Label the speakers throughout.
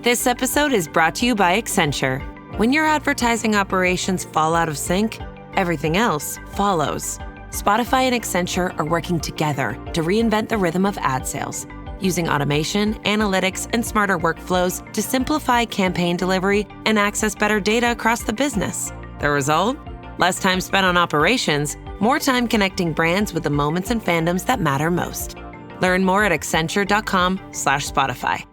Speaker 1: This episode is brought to you by Accenture. When your advertising operations fall out of sync, everything else follows. Spotify and Accenture are working together to reinvent the rhythm of ad sales, using automation, analytics, and smarter workflows to simplify campaign delivery and access better data across the business. The result? Less time spent on operations, more time connecting brands with the moments and fandoms that matter most. Learn more at accenture.com/Spotify.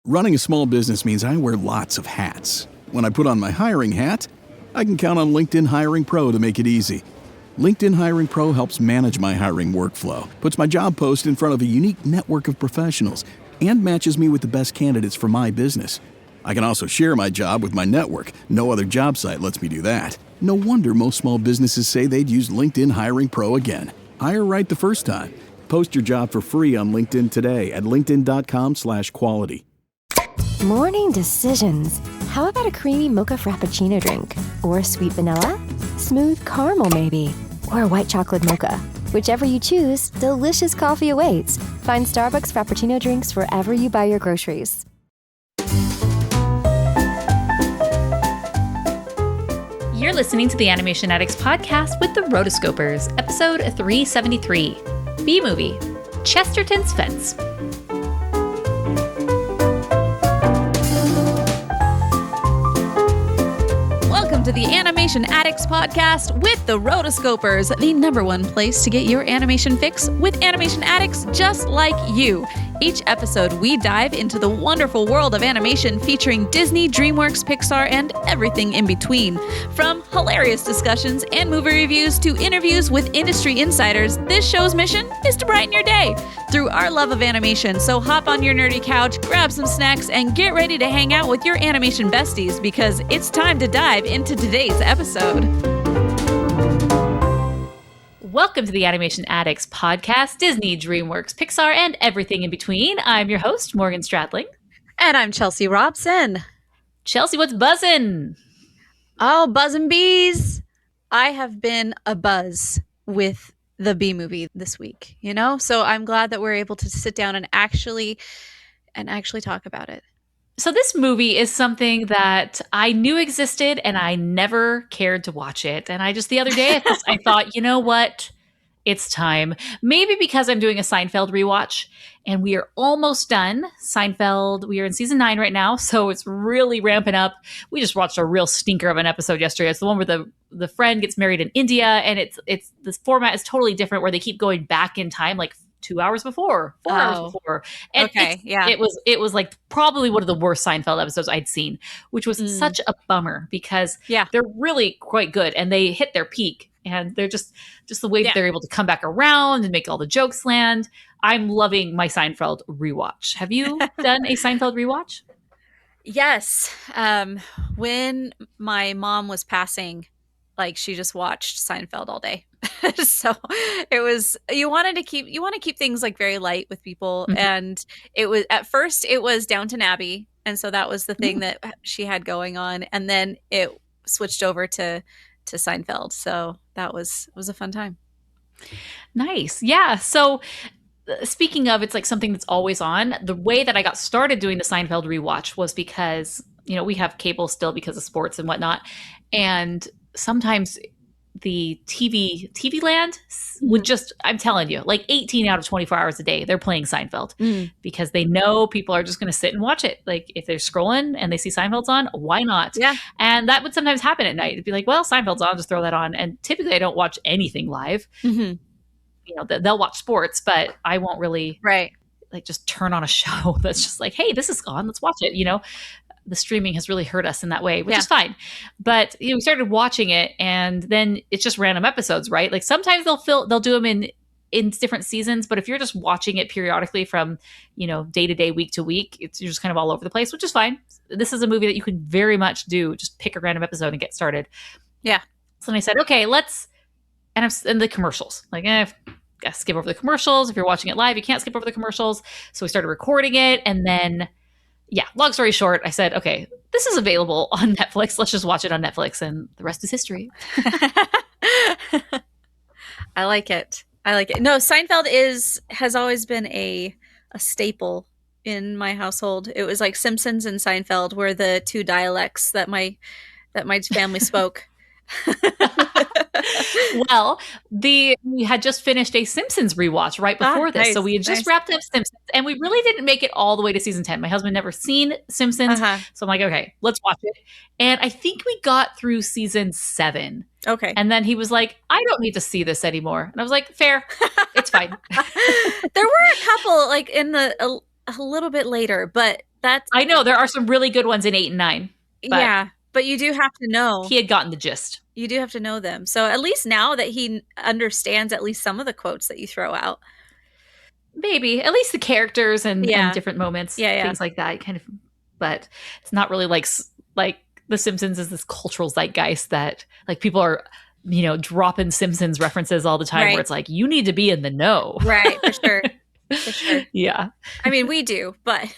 Speaker 2: Running a small business means I wear lots of hats. When I put on my hiring hat, I can count on LinkedIn Hiring Pro to make it easy. LinkedIn Hiring Pro helps manage my hiring workflow, puts my job post in front of a unique network of professionals, and matches me with the best candidates for my business. I can also share my job with my network. No other job site lets me do that. No wonder most small businesses say they'd use LinkedIn Hiring Pro again. Hire right the first time. Post your job for free on LinkedIn today at linkedin.com/quality.
Speaker 3: Morning decisions. How about a creamy mocha frappuccino drink? Or sweet vanilla? Smooth caramel maybe? Or a white chocolate mocha? Whichever you choose, delicious coffee awaits. Find Starbucks Frappuccino drinks wherever you buy your groceries.
Speaker 4: You're listening to the Animation Addicts Podcast with the Rotoscopers, episode 373, B-Movie, Chesterton's Fence. Welcome to the Animation Addicts Podcast with the Rotoscopers, the number one place to get your animation fix with animation addicts just like you. Each episode, we dive into the wonderful world of animation featuring Disney, DreamWorks, Pixar, and everything in between. From hilarious discussions and movie reviews to interviews with industry insiders, this show's mission is to brighten your day through our love of animation. So hop on your nerdy couch, grab some snacks, and get ready to hang out with your animation besties because it's time to dive into today's episode. Welcome to the Animation Addicts Podcast, Disney, DreamWorks, Pixar, and everything in between. I'm your host, Morgan Stradling.
Speaker 5: And I'm Chelsea Robson.
Speaker 4: Chelsea, what's buzzing?
Speaker 5: Oh, buzzing bees. I have been abuzz with the B movie this week, So I'm glad that we're able to sit down and actually talk about it.
Speaker 4: So this movie is something that I knew existed and I never cared to watch it. And the other day, I thought, you know what? It's time. Maybe because I'm doing a Seinfeld rewatch and we are almost done. Seinfeld, we are in season 9 right now. So it's really ramping up. We just watched a real stinker of an episode yesterday. It's the one where the friend gets married in India and it's this format is totally different where they keep going back in time, like 2 hours before, 4 hours before. And it was like probably one of the worst Seinfeld episodes I'd seen, which was such a bummer because they're really quite good and they hit their peak and they're just the way that they're able to come back around and make all the jokes land. I'm loving my Seinfeld rewatch. Have you done a Seinfeld rewatch?
Speaker 5: Yes. When my mom was passing, she just watched Seinfeld all day. So it was, you want to keep things very light with people. Mm-hmm. And it was, at first it was Downton Abbey. And so that was the thing that she had going on. And then it switched over to Seinfeld. So it was a fun time.
Speaker 4: Nice. Yeah. So speaking of, it's something that's always on. The way that I got started doing the Seinfeld rewatch was because, we have cable still because of sports and whatnot. And sometimes the TV land would I'm telling you, 18 out of 24 hours a day, they're playing Seinfeld because they know people are just going to sit and watch it. If they're scrolling and they see Seinfeld's on, why not? Yeah. And that would sometimes happen at night. It'd be well, Seinfeld's on, just throw that on. And typically I don't watch anything live. Mm-hmm. They'll watch sports, but I won't really just turn on a show that's just hey, this is on, let's watch it. The streaming has really hurt us in that way, which is fine. But we started watching it and then it's just random episodes, right? Sometimes they'll do them in different seasons, but if you're just watching it periodically from, day to day, week to week, you're just kind of all over the place, which is fine. This is a movie that you can very much do. Just pick a random episode and get started. Yeah. So then I said, okay, and the commercials, gotta skip over the commercials. If you're watching it live, you can't skip over the commercials. So we started recording it and then long story short, I said, okay, this is available on Netflix. Let's just watch it on Netflix and the rest is history.
Speaker 5: I like it. No, Seinfeld has always been a staple in my household. It was like Simpsons and Seinfeld were the two dialects that my family spoke.
Speaker 4: Well, we had just finished a Simpsons rewatch right before this.
Speaker 5: Nice,
Speaker 4: So we had just
Speaker 5: nice.
Speaker 4: wrapped up Simpsons, and we really didn't make it all the way to season 10. My husband never seen Simpsons.
Speaker 5: Uh-huh.
Speaker 4: So I'm like, okay, let's watch it. And I think we got through season 7.
Speaker 5: Okay.
Speaker 4: And then he was like, I don't need to see this anymore. And I was like, fair. It's fine.
Speaker 5: There were a couple like in a little bit later, but that's
Speaker 4: I know there are some really good ones in 8 and 9.
Speaker 5: Yeah, but you do have to know.
Speaker 4: He had gotten the gist.
Speaker 5: You do have to know them. So at least now that he understands at least some of the quotes that you throw out.
Speaker 4: Maybe. At least the characters and different moments.
Speaker 5: Yeah.
Speaker 4: Things like that. Kind of, but it's not really like The Simpsons is this cultural zeitgeist that like people are, dropping Simpsons references all the time where it's like, you need to be in the know.
Speaker 5: Right, for sure. For sure.
Speaker 4: Yeah.
Speaker 5: I mean, we do, but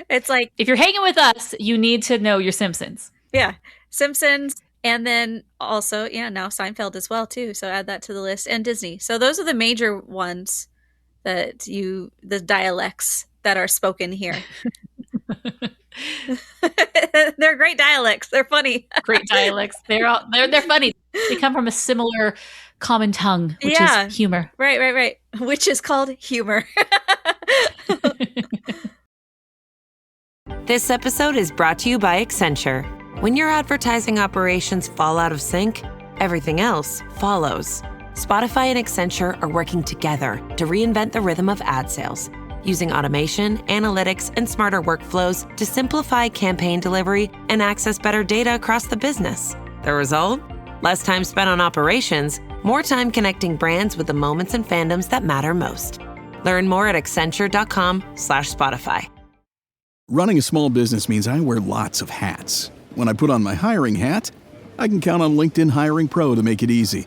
Speaker 5: it's like,
Speaker 4: if you're hanging with us, you need to know your Simpsons.
Speaker 5: Yeah. Simpsons. And then also, now Seinfeld as well, too. So add that to the list. And Disney. So those are the major ones the dialects that are spoken here. They're great dialects. They're funny.
Speaker 4: Great dialects. They're funny. They come from a similar common tongue, which is humor.
Speaker 5: Right. Which is called humor.
Speaker 1: This episode is brought to you by Accenture. When your advertising operations fall out of sync, everything else follows. Spotify and Accenture are working together to reinvent the rhythm of ad sales, using automation, analytics, and smarter workflows to simplify campaign delivery and access better data across the business. The result? Less time spent on operations, more time connecting brands with the moments and fandoms that matter most. Learn more at accenture.com/Spotify.
Speaker 2: Running a small business means I wear lots of hats. When I put on my hiring hat, I can count on LinkedIn Hiring Pro to make it easy.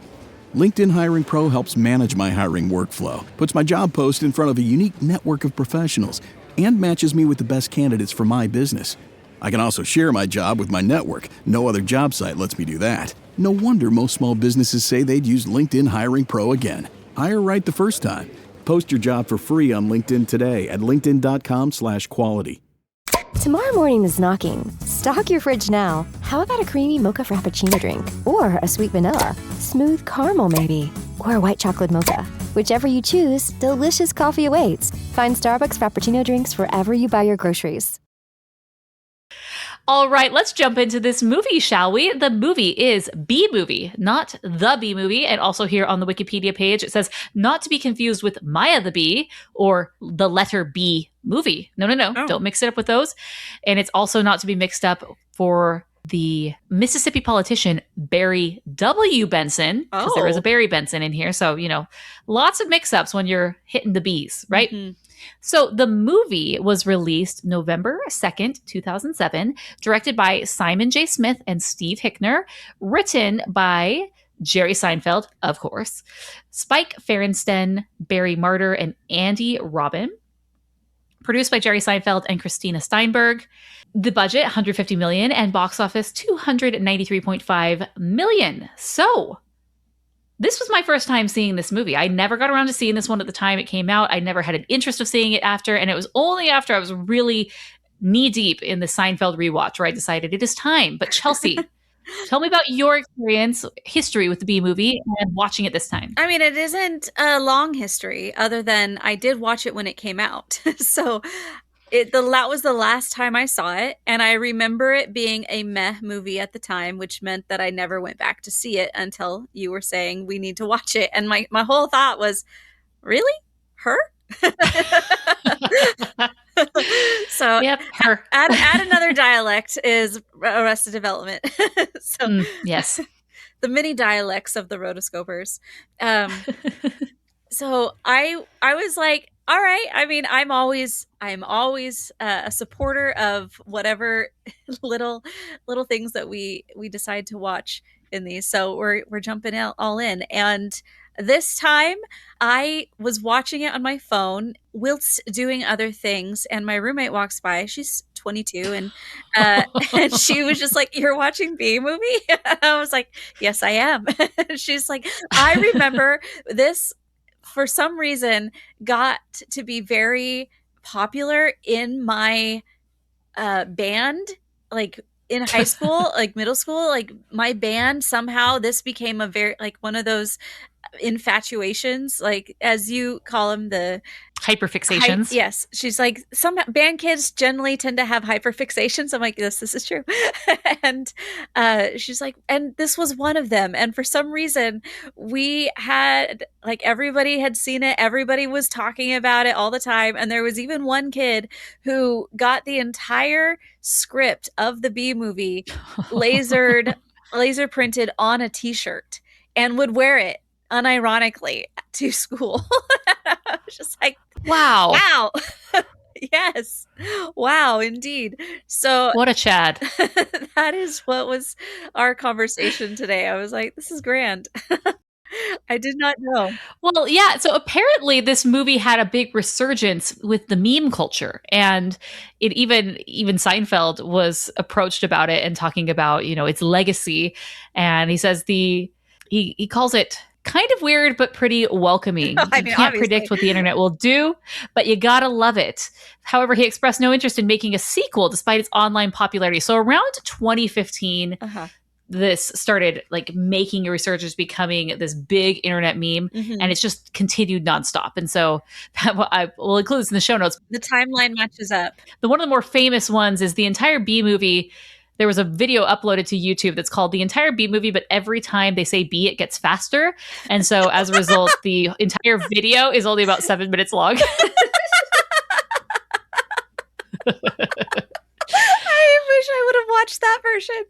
Speaker 2: LinkedIn Hiring Pro helps manage my hiring workflow, puts my job post in front of a unique network of professionals, and matches me with the best candidates for my business. I can also share my job with my network. No other job site lets me do that. No wonder most small businesses say they'd use LinkedIn Hiring Pro again. Hire right the first time. Post your job for free on LinkedIn today at linkedin.com/quality.
Speaker 3: Tomorrow morning is knocking. Stock your fridge now. How about a creamy mocha frappuccino drink? Or a sweet vanilla? Smooth caramel maybe? Or a white chocolate mocha? Whichever you choose, delicious coffee awaits. Find Starbucks Frappuccino drinks wherever you buy your groceries.
Speaker 4: All right, let's jump into this movie, shall we? The movie is B Movie, not The Bee Movie. And also here on the Wikipedia page, it says not to be confused with Maya the Bee or The Letter B Movie. No.
Speaker 5: Oh.
Speaker 4: Don't mix it up with those. And it's also not to be mixed up for the Mississippi politician Barry W. Benson, because there is a Barry Benson in here. So, lots of mix-ups when you're hitting the bees, right? Mm-hmm. So the movie was released November 2nd, 2007, directed by Simon J. Smith and Steve Hickner, written by Jerry Seinfeld, of course, Spike Ferensten, Barry Marder, and Andy Robin. Produced by Jerry Seinfeld and Christina Steinberg. The budget, $150 million, and box office, $293.5 million. So this was my first time seeing this movie. I never got around to seeing this one at the time it came out. I never had an interest of seeing it after. And it was only after I was really knee-deep in the Seinfeld rewatch where I decided it is time. But Chelsea, tell me about your experience, history with the B Movie and watching it this time.
Speaker 5: I mean, it isn't a long history other than I did watch it when it came out. So that was the last time I saw it. And I remember it being a meh movie at the time, which meant that I never went back to see it until you were saying we need to watch it. And my whole thought was, really? Her? So
Speaker 4: yep, her.
Speaker 5: add another dialect is Arrested Development. So
Speaker 4: yes.
Speaker 5: The mini dialects of the Rotoscopers. So I was like, all right. I mean, I'm always a supporter of whatever little things that we decide to watch in these. So we're jumping all in. And this time I was watching it on my phone whilst doing other things. And my roommate walks by. She's 22 and and she was just like, "You're watching B Movie?" And I was like, "Yes, I am." She's like, "I remember this." For some reason got to be very popular in my band, like in high school, like middle school, like my band, somehow this became a very, like one of those infatuations, like as you call them, the
Speaker 4: Hyperfixations.
Speaker 5: yes. She's like, some band kids generally tend to have hyperfixations. I'm like, yes, this is true. And she's like, and this was one of them. And for some reason, we had, like, everybody had seen it. Everybody was talking about it all the time. And there was even one kid who got the entire script of the B movie laser printed on a t-shirt and would wear it unironically to school. I was just like, wow. Yes. Wow, indeed. So
Speaker 4: What a Chad.
Speaker 5: that is what was our conversation today. I was like, this is grand. I did not know.
Speaker 4: Well, yeah. So apparently, this movie had a big resurgence with the meme culture, and it even Seinfeld was approached about it and talking about its legacy. And he says he calls it kind of weird but pretty welcoming.
Speaker 5: I
Speaker 4: You
Speaker 5: mean,
Speaker 4: can't
Speaker 5: obviously.
Speaker 4: predict what the internet will do, but you gotta love it. However, he expressed no interest in making a sequel despite its online popularity. So around 2015. This started like making a resurgence, becoming this big internet meme, and it's just continued nonstop. And so I will include this in the show notes.
Speaker 5: The timeline matches up.
Speaker 4: One of the more famous ones is the entire B movie. There was a video uploaded to YouTube that's called The Entire B Movie, but every time they say B, it gets faster. And so as a result, the entire video is only about 7 minutes long.
Speaker 5: I wish I would have watched that version.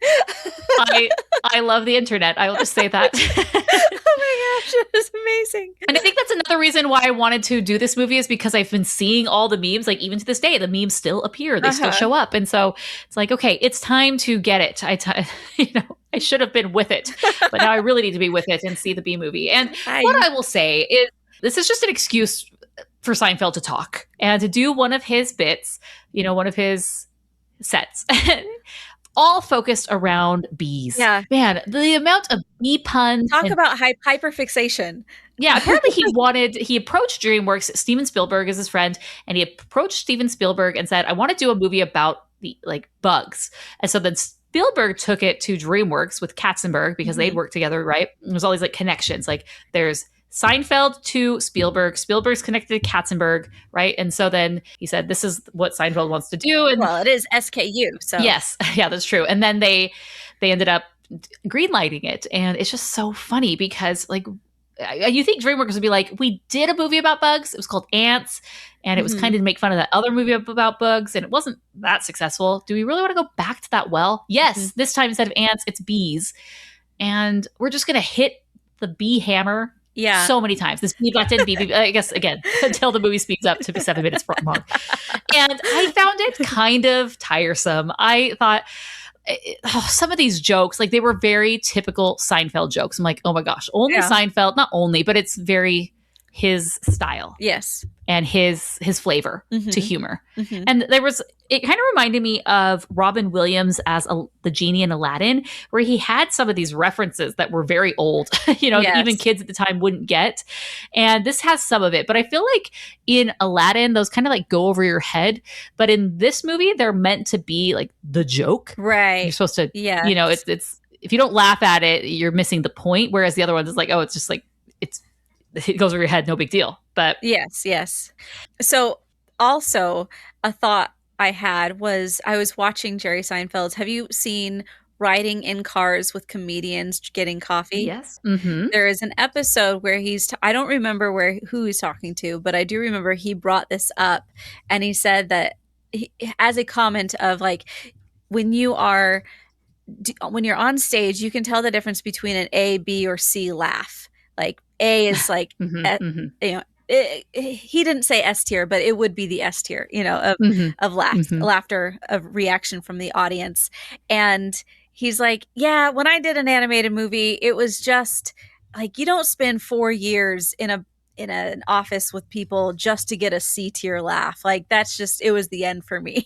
Speaker 4: I love the internet. I will just say that.
Speaker 5: Oh my gosh, it was amazing.
Speaker 4: And I think that's another reason why I wanted to do this movie, is because I've been seeing all the memes, like even to this day, the memes still appear. They still show up. And so it's like, okay, it's time to get it. I should have been with it, but now I really need to be with it and see the B movie. And what I will say is this is just an excuse for Seinfeld to talk and to do one of his bits, one of his sets, all focused around bees.
Speaker 5: Yeah.
Speaker 4: Man, the amount of bee puns.
Speaker 5: Talk about hyperfixation.
Speaker 4: Yeah, apparently he approached DreamWorks. Steven Spielberg is his friend, and he approached Steven Spielberg and said, I want to do a movie about the bugs. And so then Spielberg took it to DreamWorks with Katzenberg because they'd worked together, right? There's all these connections. Like there's Seinfeld to Spielberg. Spielberg's connected to Katzenberg, right? And so then he said, this is what Seinfeld wants to do. And
Speaker 5: well, it is SKU. So
Speaker 4: yes, yeah, that's true. And then they ended up greenlighting it. And it's just so funny because you think DreamWorks would be like, we did a movie about bugs. It was called Ants. And it was kind of to make fun of that other movie about bugs. And it wasn't that successful. Do we really want to go back to that well? Yes, this time instead of ants, it's bees. And we're just going to hit the bee hammer so many times. This bee button, I guess, again, until the movie speeds up to be 7 minutes long. And I found it kind of tiresome. I thought some of these jokes, they were very typical Seinfeld jokes. I'm like, oh my gosh, only Seinfeld, not only, but it's very his style.
Speaker 5: Yes.
Speaker 4: And his flavor to humor. And it kind of reminded me of Robin Williams as the genie in Aladdin, where he had some of these references that were very old, that even kids at the time wouldn't get. And this has some of it. But I feel like in Aladdin, those kind of go over your head. But in this movie, they're meant to be the joke.
Speaker 5: Right.
Speaker 4: You're supposed to, it's if you don't laugh at it, you're missing the point. Whereas the other ones is it's just it goes over your head, no big deal. But
Speaker 5: yes. So also a thought I had was I was watching Jerry Seinfeld's. Have you seen Riding in Cars with Comedians Getting Coffee?
Speaker 4: Yes.
Speaker 5: There is an episode where I don't remember who he's talking to, but I do remember he brought this up and he said that as a comment of when you're on stage, you can tell the difference between an A, B, or C laugh. A is he didn't say S tier, but it would be the S tier, of laughter, of reaction from the audience. And he's like, yeah, when I did an animated movie, it was just you don't spend 4 years in an office with people just to get a C tier laugh. That's just, it was the end for me.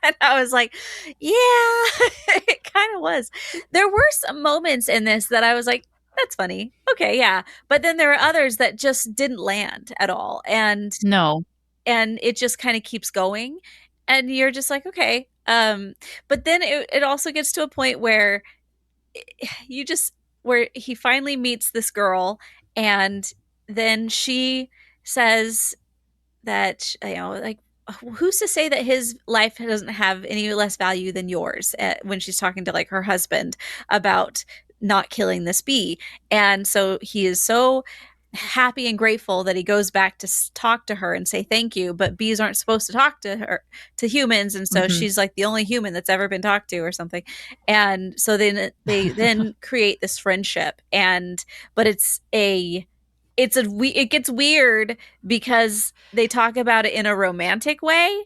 Speaker 5: And I was like, yeah, it kind of was. There were some moments in this that I was like, that's funny. Okay, yeah. But then there are others that just didn't land at all. And
Speaker 4: no.
Speaker 5: and it just kind of keeps going, and you're just like, okay. But then it also gets to a point where you just where he finally meets this girl, and then she says that, like, who's to say that his life doesn't have any less value than yours, when she's talking to like her husband about not killing this bee. And so he is so happy and grateful that he goes back to talk to her and say thank you, but bees aren't supposed to talk to humans, and so she's like the only human that's ever been talked to or something. And so then they then create this friendship, but it gets weird because they talk about it in a romantic way,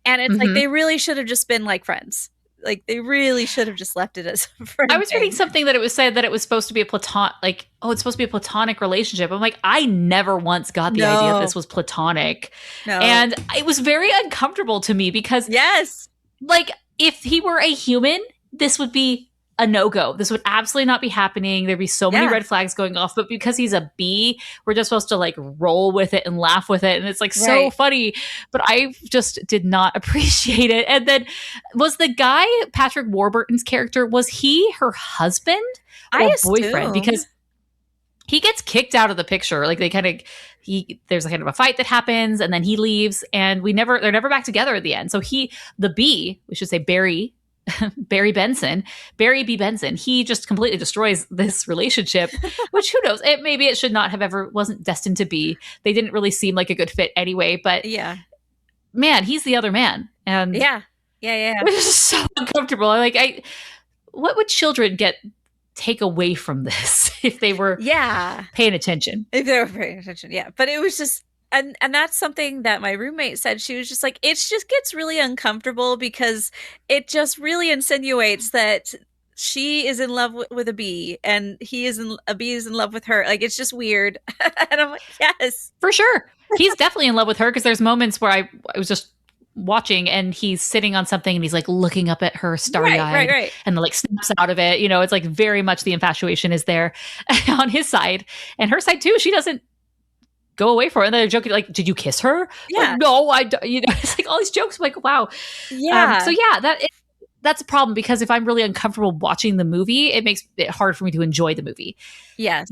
Speaker 5: and it's like they really should have just been like friends. Like, they really should have just left it as a friend.
Speaker 4: I was reading something that it was said that it was supposed to be a platonic, like, it's supposed to be a platonic relationship. I'm like, I never once got the idea that this was platonic. No. And it was very uncomfortable to me because,
Speaker 5: yes,
Speaker 4: like, if he were a human, this would be a no-go. This would absolutely not be happening. There'd be so many red flags going off, but because he's a bee, we're just supposed to like roll with it and laugh with it, and it's like so funny. But I just did not appreciate it. And then, was the guy, Patrick Warburton's character, was he her husband or boyfriend? Because he gets kicked out of the picture. Like, there's a kind of a fight that happens, and then he leaves, and they're never back together at the end. So the bee, we should say Barry B. Benson, he just completely destroys this relationship, which, who knows, maybe it should not have wasn't destined to be. They didn't really seem like a good fit anyway, but man, he's the other man. And it was just so uncomfortable. Like, what would children take away from this if they were paying attention?
Speaker 5: If they were paying attention, but it was just, and that's something that my roommate said. She was just like, it just gets really uncomfortable because it just really insinuates that she is in love with a bee, and a bee is in love with her. Like, it's just weird. And I'm like, yes,
Speaker 4: for sure. He's definitely in love with her, because there's moments where I was just watching, and he's sitting on something, and he's like looking up at her starry-eyed,
Speaker 5: right.
Speaker 4: and like snaps out of it. It's like very much the infatuation is there on his side, and her side too. She doesn't go away for it. And they're joking, like, did you kiss her? Like, no, I don't. It's like all these jokes. I'm like, wow. That's a problem, because if I'm really uncomfortable watching the movie, it makes it hard for me to enjoy the movie.
Speaker 5: Yes.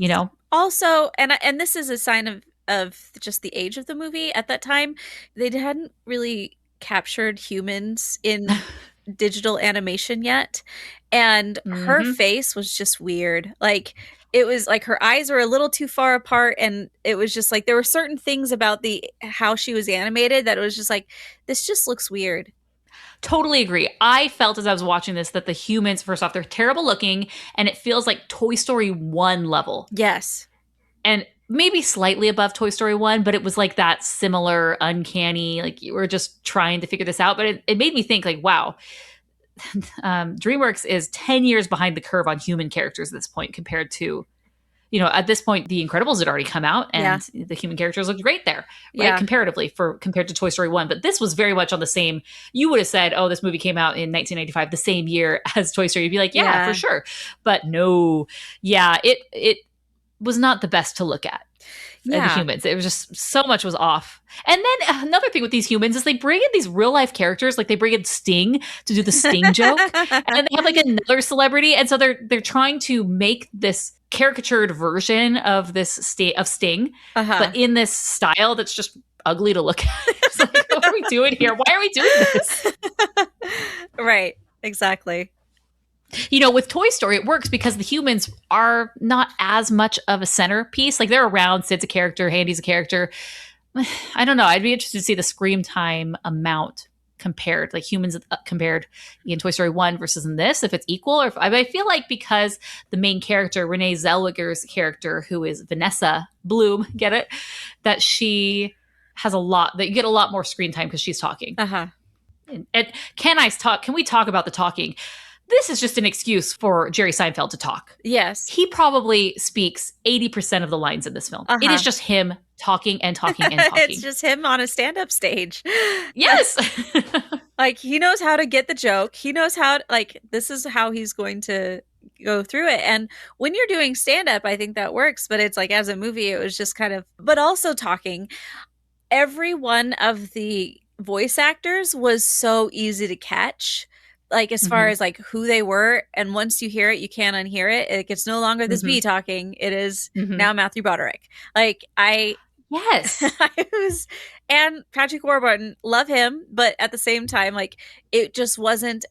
Speaker 5: Also, and this is a sign of just the age of the movie at that time. They hadn't really captured humans in digital animation yet, and her face was just weird. Like, it was like her eyes were a little too far apart, and it was just like there were certain things about how she was animated that it was just like, this just looks weird.
Speaker 4: Totally agree. I felt as I was watching this that the humans, first off, they're terrible looking, and it feels like Toy Story 1 level.
Speaker 5: Yes. And
Speaker 4: maybe slightly above Toy Story 1, but it was like that similar, uncanny, like you were just trying to figure this out. But it made me think, like, wow, DreamWorks is 10 years behind the curve on human characters at this point, compared to, at this point, The Incredibles had already come out, and the human characters looked great there, right? Comparatively, compared to Toy Story 1. But this was very much on the same, you would have said, oh, this movie came out in 1995, the same year as Toy Story. You'd be like, yeah, for sure. But no, it was not the best to look at. The humans, it was just so much was off. And then another thing with these humans is they bring in these real life characters, like they bring in Sting to do the Sting joke, and then they have like another celebrity, and so they're trying to make this caricatured version of of Sting, but in this style that's just ugly to look at. It's like, what are we doing here? Why are we doing this?
Speaker 5: Right, exactly.
Speaker 4: With Toy Story, it works because the humans are not as much of a centerpiece. Like, they're around. Sid's a character. Handy's a character. I don't know. I'd be interested to see the screen time amount compared, like humans compared in Toy Story 1 versus in this, if it's equal. Or if I feel like because the main character, Renee Zellweger's character, who is Vanessa Bloom, get it? That she has that you get a lot more screen time because she's talking. And can we talk about the talking? This is just an excuse for Jerry Seinfeld to talk.
Speaker 5: Yes.
Speaker 4: He probably speaks 80% of the lines in this film. It is just him talking and talking and talking.
Speaker 5: It's just him on a stand-up stage.
Speaker 4: Yes.
Speaker 5: Like, he knows how to get the joke. He knows how, this is how he's going to go through it. And when you're doing stand-up, I think that works. But it's like, as a movie, it was just kind of, but also talking. every one of the voice actors was so easy to catch. Like as far as like who they were, and once you hear it, you can't unhear it. It's no longer this bee talking. It is now Matthew Broderick. Like
Speaker 4: Yes.
Speaker 5: And Patrick Warburton, love him, but at the same time, like it just wasn't.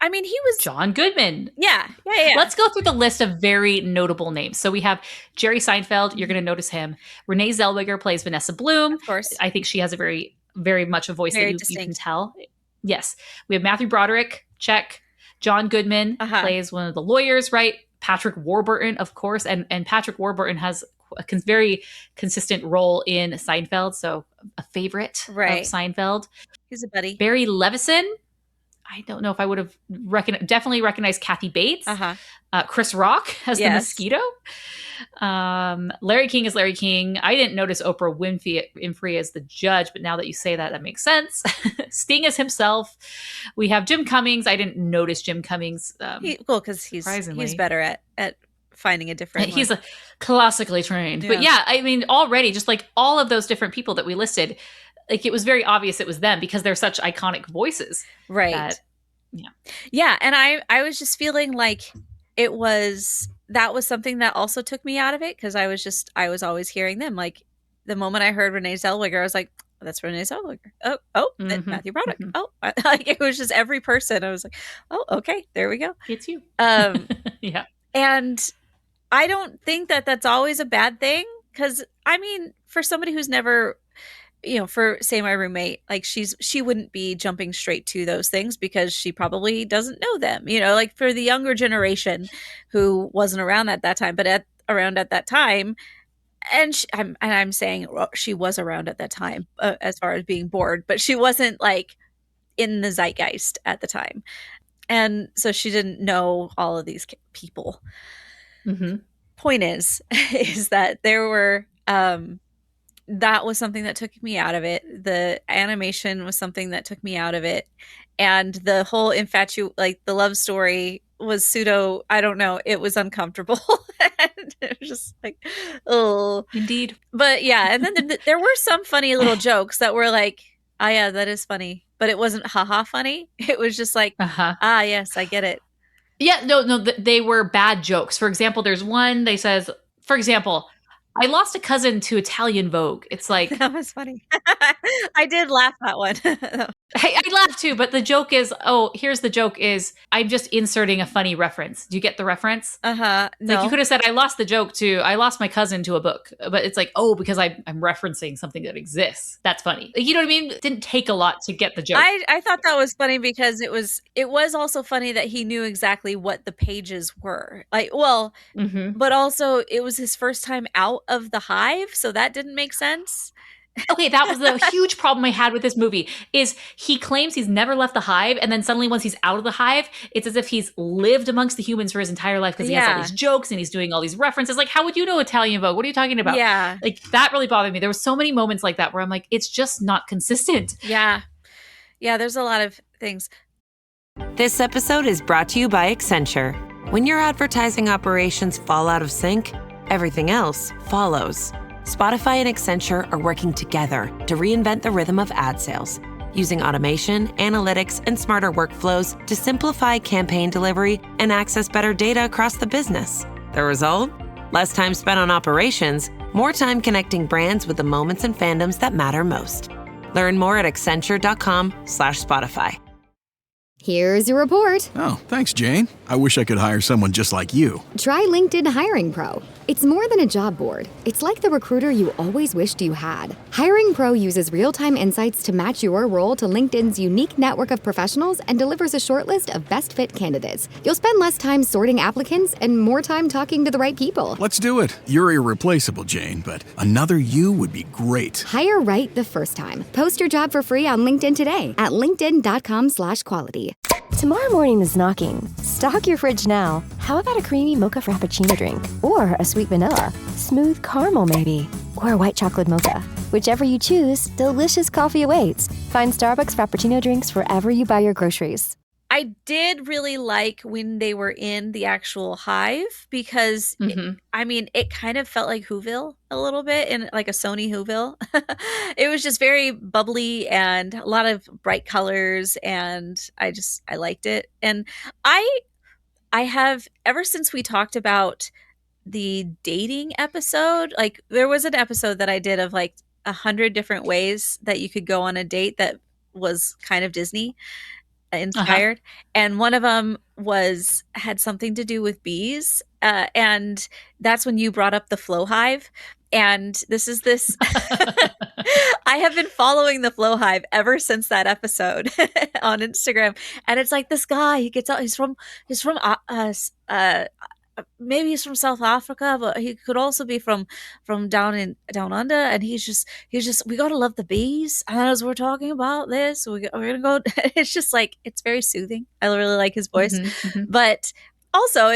Speaker 5: I mean, he was
Speaker 4: John Goodman.
Speaker 5: Yeah.
Speaker 4: Let's go through the list of very notable names. So we have Jerry Seinfeld. You're going to notice him. Renee Zellweger plays Vanessa Bloom.
Speaker 5: Of course.
Speaker 4: I think she has a very, very much a voice
Speaker 5: Very
Speaker 4: that you can
Speaker 5: distinct.
Speaker 4: tell. Yes. We have Matthew Broderick. Check. John Goodman plays one of the lawyers, right? Patrick Warburton, of course. And Patrick Warburton has a very consistent role in Seinfeld. So a favorite of Seinfeld.
Speaker 5: He's a buddy.
Speaker 4: Barry Levinson. I don't know if I would have definitely recognized Kathy Bates. Chris Rock as the mosquito. Larry King is Larry King. I didn't notice Oprah Winfrey as the judge, but now that you say that, that makes sense. Sting as himself. We have Jim Cummings. I didn't notice Jim Cummings.
Speaker 5: Because he's better at finding a different one.
Speaker 4: He's a classically trained. But yeah, I mean, already just like all of those different people that we listed, like it was very obvious it was them because they're such iconic voices.
Speaker 5: Right. Yeah. And I was just feeling like that was something that also took me out of it because I was always hearing them. Like the moment I heard Renee Zellweger, I was like, oh, that's Renee Zellweger. Matthew Broderick. Like it was just every person. I was like, oh, okay, there we go.
Speaker 4: It's you.
Speaker 5: Yeah. And I don't think that that's always a bad thing because I mean, for somebody who's never, for say my roommate, like she wouldn't be jumping straight to those things because she probably doesn't know them, like for the younger generation who wasn't around at that time, but around at that time. And I'm saying she was around at that time as far as being bored, but she wasn't like in the zeitgeist at the time. And so she didn't know all of these people. Point is that there were, that was something that took me out of it. The animation was something that took me out of it. And the whole the love story was pseudo, I don't know, it was uncomfortable. And it was just like, oh.
Speaker 4: Indeed.
Speaker 5: But yeah, and then there were some funny little jokes that were like, ah, yeah, that is funny. But it wasn't haha funny. It was just like, ah, yes, I get it.
Speaker 4: Yeah, no, they were bad jokes. For example, there's one, they says, for example, I lost a cousin to Italian Vogue. It's like...
Speaker 5: That was funny. I did laugh that one.
Speaker 4: I laughed too, but the joke is, here's the joke is, I'm just inserting a funny reference. Do you get the reference?
Speaker 5: No.
Speaker 4: Like you could have said, I lost my cousin to a book. But it's like, because I'm referencing something that exists. That's funny. Like, you know what I mean? It didn't take a lot to get the joke.
Speaker 5: I thought that was funny because it was also funny that he knew exactly what the pages were. Like, well, but also it was his first time out of the Hive, so that didn't make sense.
Speaker 4: Okay, that was the huge problem I had with this movie is he claims he's never left the Hive, and then suddenly once he's out of the Hive, it's as if he's lived amongst the humans for his entire life because he has all these jokes and he's doing all these references. Like, how would you know Italian Vogue? What are you talking about?
Speaker 5: Yeah.
Speaker 4: Like, that really bothered me. There were so many moments like that where I'm like, it's just not consistent.
Speaker 5: Yeah. Yeah, there's a lot of things.
Speaker 1: This episode is brought to you by Accenture. When your advertising operations fall out of sync, everything else follows. Spotify and Accenture are working together to reinvent the rhythm of ad sales, using automation, analytics, and smarter workflows to simplify campaign delivery and access better data across the business. The result? Less time spent on operations, more time connecting brands with the moments and fandoms that matter most. Learn more at accenture.com/Spotify.
Speaker 3: Here's your report.
Speaker 2: Oh, thanks, Jane. I wish I could hire someone just like you.
Speaker 3: Try LinkedIn Hiring Pro. It's more than a job board. It's like the recruiter you always wished you had. Hiring Pro uses real-time insights to match your role to LinkedIn's unique network of professionals and delivers a short list of best fit candidates. You'll spend less time sorting applicants and more time talking to the right people.
Speaker 2: Let's do it. You're irreplaceable, Jane, but another you would be great.
Speaker 3: Hire right the first time. Post your job for free on LinkedIn today at linkedin.com/quality.
Speaker 6: Tomorrow morning is knocking. Stock your fridge now. How about a creamy mocha frappuccino drink? Or a sweet vanilla? Smooth caramel, maybe? Or a white chocolate mocha? Whichever you choose, delicious coffee awaits. Find Starbucks Frappuccino drinks wherever you buy your groceries.
Speaker 5: I did really like when they were in the actual hive because it kind of felt like Whoville a little bit, in like a Sony Whoville. It was just very bubbly and a lot of bright colors, and I liked it. And I have, ever since we talked about the dating episode, like there was an episode that I did of like 100 different ways that you could go on a date that was kind of Disney inspired, and one of them had something to do with bees, and that's when you brought up the Flow Hive. And this I have been following the Flow Hive ever since that episode on Instagram, and it's like this guy, he gets out, he's from maybe he's from South Africa, but he could also be from down under, and he's just we gotta love the bees. And as we're talking about this, we're gonna go. It's just like, it's very soothing. I really like his voice, but also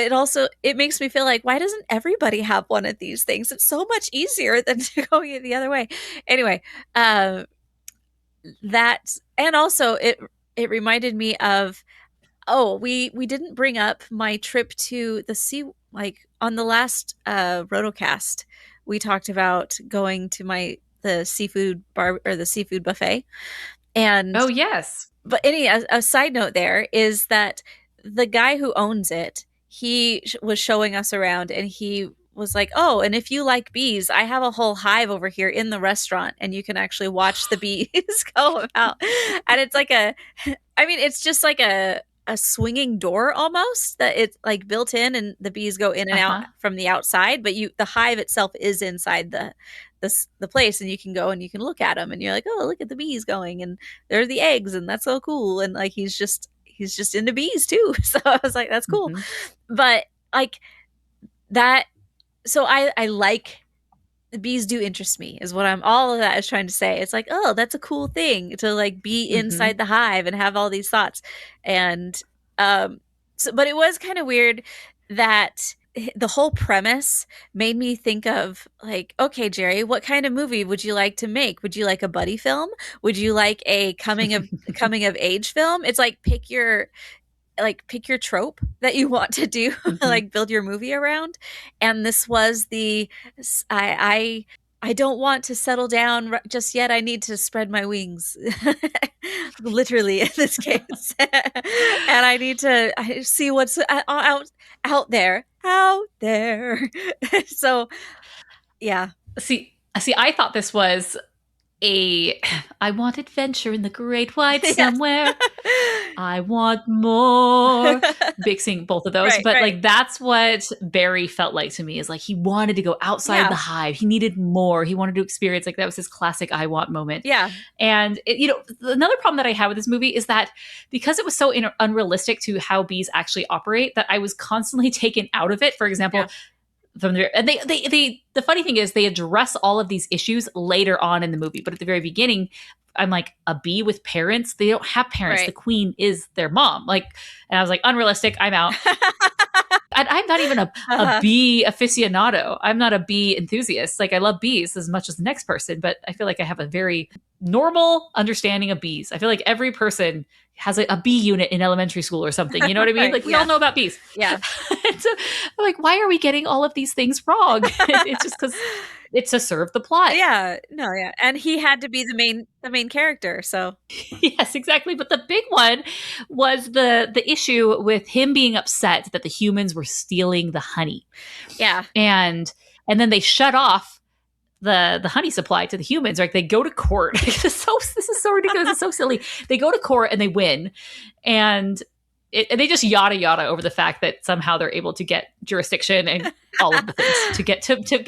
Speaker 5: it makes me feel like, why doesn't everybody have one of these things? It's so much easier than going the other way. Anyway, that, and also it reminded me of. Oh, we didn't bring up my trip to the sea. Like on the last Rotocast, we talked about going to the seafood bar, or the seafood buffet. And
Speaker 4: oh yes,
Speaker 5: but a side note there is that the guy who owns it, he was showing us around, and he was like, "Oh, and if you like bees, I have a whole hive over here in the restaurant, and you can actually watch the bees go about." And it's like it's just like a swinging door almost, that it's like built in, and the bees go in and out from the outside, but the hive itself is inside the place, and you can go and you can look at them, and you're like, oh, look at the bees going, and there are the eggs, and that's so cool. And like he's just into bees too. So I was like, that's cool. But like that, so I like, the bees do interest me, is what all of that is trying to say. It's like, oh, that's a cool thing to like be inside the hive and have all these thoughts. And but it was kind of weird that the whole premise made me think of like, okay, Jerry, what kind of movie would you like to make? Would you like a buddy film? Would you like a coming of age film? It's like, pick your trope that you want to do, like build your movie around. And this was I don't want to settle down just yet. I need to spread my wings, literally in this case. And I need to see what's out there. So, yeah.
Speaker 4: See, I thought this was I want adventure in the great wide somewhere. I want more. Mixing both of those. Right, but like, that's what Barry felt like to me, is like, he wanted to go outside the hive. He needed more. He wanted to experience, like, that was his classic I want moment.
Speaker 5: Yeah.
Speaker 4: And another problem that I had with this movie is that because it was so unrealistic to how bees actually operate, that I was constantly taken out of it. For example, and the funny thing is, they address all of these issues later on in the movie, but at the very beginning, I'm like, a bee with parents? They don't have parents. Right. The queen is their mom. Like, and I was like, unrealistic. I'm out. I'm not even a bee aficionado. I'm not a bee enthusiast. Like, I love bees as much as the next person, but I feel like I have a very normal understanding of bees. I feel like every person has a bee unit in elementary school or something. You know what I mean? Right, like, we all know about bees.
Speaker 5: Yeah.
Speaker 4: So I'm like, why are we getting all of these things wrong? It's just because it's to serve the plot.
Speaker 5: Yeah. No, yeah. And he had to be the main character. So
Speaker 4: yes, exactly. But the big one was the issue with him being upset that the humans were stealing the honey.
Speaker 5: Yeah.
Speaker 4: And then they shut off the honey supply to the humans. Like, they go to court. This is so ridiculous. It's so silly. They go to court and they win. And they just yada over the fact that somehow they're able to get jurisdiction and all of the things to get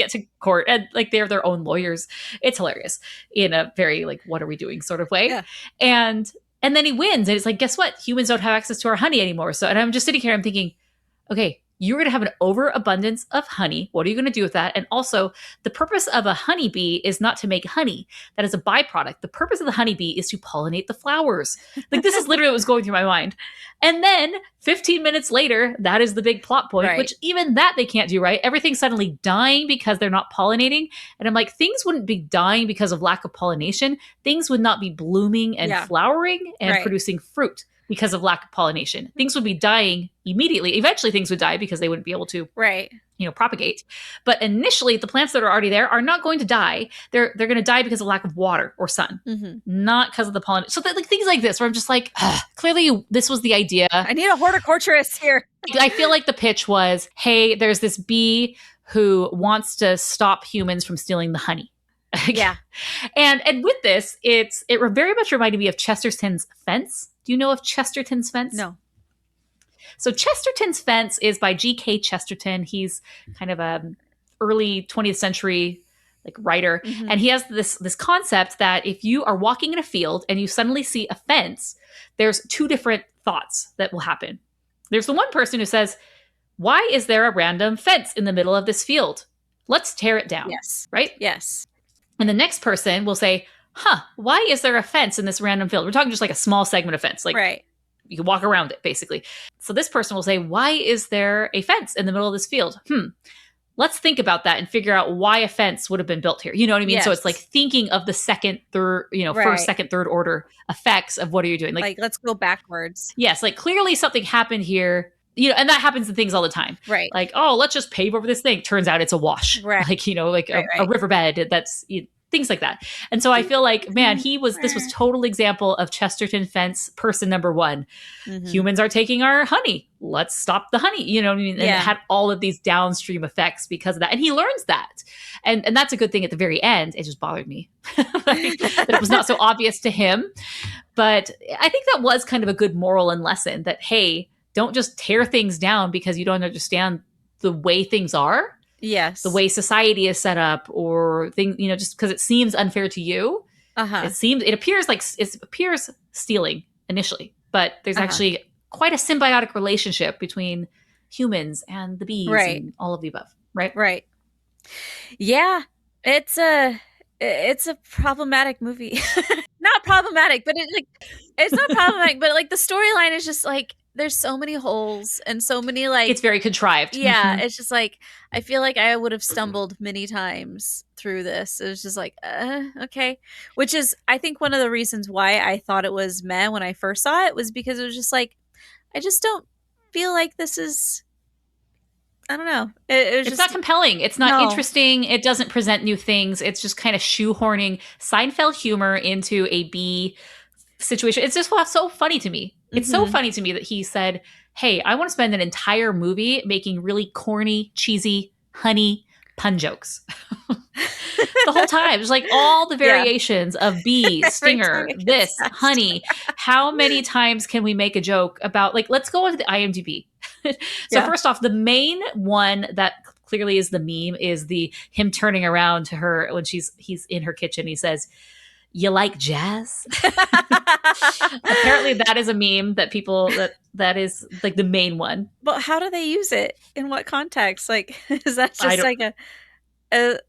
Speaker 4: to court, and like, they're their own lawyers. It's hilarious in a very like, what are we doing sort of way. Yeah. And then he wins, and it's like, guess what? Humans don't have access to our honey anymore. So, and I'm just sitting here, I'm thinking, okay, you're going to have an overabundance of honey. What are you going to do with that? And also, the purpose of a honeybee is not to make honey. That is a byproduct. The purpose of the honeybee is to pollinate the flowers. Like, this is literally what was going through my mind. And then 15 minutes later, that is the big plot point, right, which even that they can't do right. Everything's suddenly dying because they're not pollinating. And I'm like, things wouldn't be dying because of lack of pollination. Things would not be blooming and flowering and producing fruit. because of lack of pollination. Things would be dying immediately. Eventually things would die because they wouldn't be able to propagate. But initially the plants that are already there are not going to die. They're going to die because of lack of water or sun, not because of the pollination. So that, like, things like this where I'm just like, clearly this was the idea.
Speaker 5: I need a horticulturist here.
Speaker 4: I feel like the pitch was, hey, there's this bee who wants to stop humans from stealing the honey.
Speaker 5: Yeah.
Speaker 4: And with this, it very much reminded me of Chesterton's Fence. Do you know of Chesterton's Fence?
Speaker 5: No.
Speaker 4: So Chesterton's Fence is by G.K. Chesterton. He's kind of a early 20th century writer. And he has this concept that if you are walking in a field and you suddenly see a fence, there's two different thoughts that will happen. There's the one person who says, why is there a random fence in the middle of this field? Let's tear it down.
Speaker 5: Yes.
Speaker 4: Right?
Speaker 5: Yes.
Speaker 4: And the next person will say, why is there a fence in this random field? We're talking just like a small segment of fence.
Speaker 5: Right.
Speaker 4: You can walk around it, basically. So this person will say, why is there a fence in the middle of this field? Let's think about that and figure out why a fence would have been built here. You know what I mean?
Speaker 5: Yes.
Speaker 4: So it's like thinking of the second, third, first, second, third order effects of what are you doing?
Speaker 5: Like let's go backwards.
Speaker 4: Yes. Like clearly something happened here. And that happens in things all the time.
Speaker 5: Right.
Speaker 4: Like, let's just pave over this thing. Turns out it's a wash.
Speaker 5: Right.
Speaker 4: Like, a riverbed. That's things like that. And so I feel like, man, this was total example of Chesterton Fence person number one. Humans are taking our honey. Let's stop the honey. You know what I mean? And it had all of these downstream effects because of that. And he learns that. And that's a good thing at the very end. It just bothered me that it was not so obvious to him. But I think that was kind of a good moral and lesson that, hey, don't just tear things down because you don't understand the way things are.
Speaker 5: Yes.
Speaker 4: The way society is set up or things, just because it seems unfair to you. It appears stealing initially, but there's actually quite a symbiotic relationship between humans and the bees and all of the above. Right.
Speaker 5: Right. Yeah. It's a problematic movie. Not problematic, but it's not problematic, but the storyline is just there's so many holes and so many
Speaker 4: it's very contrived.
Speaker 5: Yeah. It's just I feel like I would have stumbled many times through this. It was just okay. Which is, I think, one of the reasons why I thought it was meh when I first saw it was because it was just I just don't feel like this is, I don't know. It's
Speaker 4: not compelling. It's not interesting. It doesn't present new things. It's just kind of shoehorning Seinfeld humor into a B situation. It's just so funny to me. It's so funny to me that he said, hey, I want to spend an entire movie making really corny, cheesy, honey pun jokes. The whole time. It's all the variations of bee, stinger, this, honey. How many times can we make a joke about, let's go into the IMDb. First off, the main one that clearly is the meme is him turning around to her when he's in her kitchen. He says, you like jazz? Apparently that is a meme that people that is the main one.
Speaker 5: But how do they use it? In what context? Is that just I don't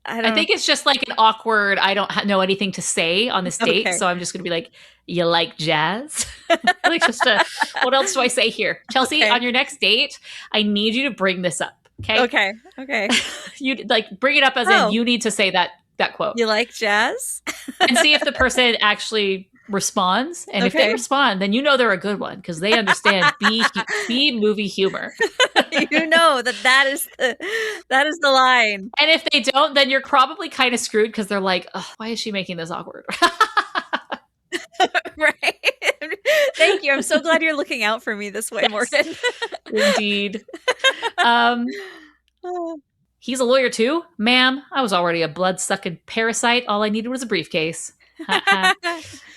Speaker 4: I think it's just an awkward, I don't know anything to say on this date. So I'm just going to be you like jazz? What else do I say here? Chelsea, on your next date, I need you to bring this up. Okay.
Speaker 5: Okay.
Speaker 4: You bring it up as in you need to say that quote.
Speaker 5: You like jazz?
Speaker 4: And see if the person actually responds. And if they respond, then they're a good one because they understand B movie humor.
Speaker 5: that is the line.
Speaker 4: And if they don't, then you're probably kind of screwed because they're why is she making this awkward?
Speaker 5: Right. Thank you. I'm so glad you're looking out for me this way, yes. Morgan.
Speaker 4: Indeed. He's a lawyer too? Ma'am, I was already a blood-sucking parasite. All I needed was a briefcase.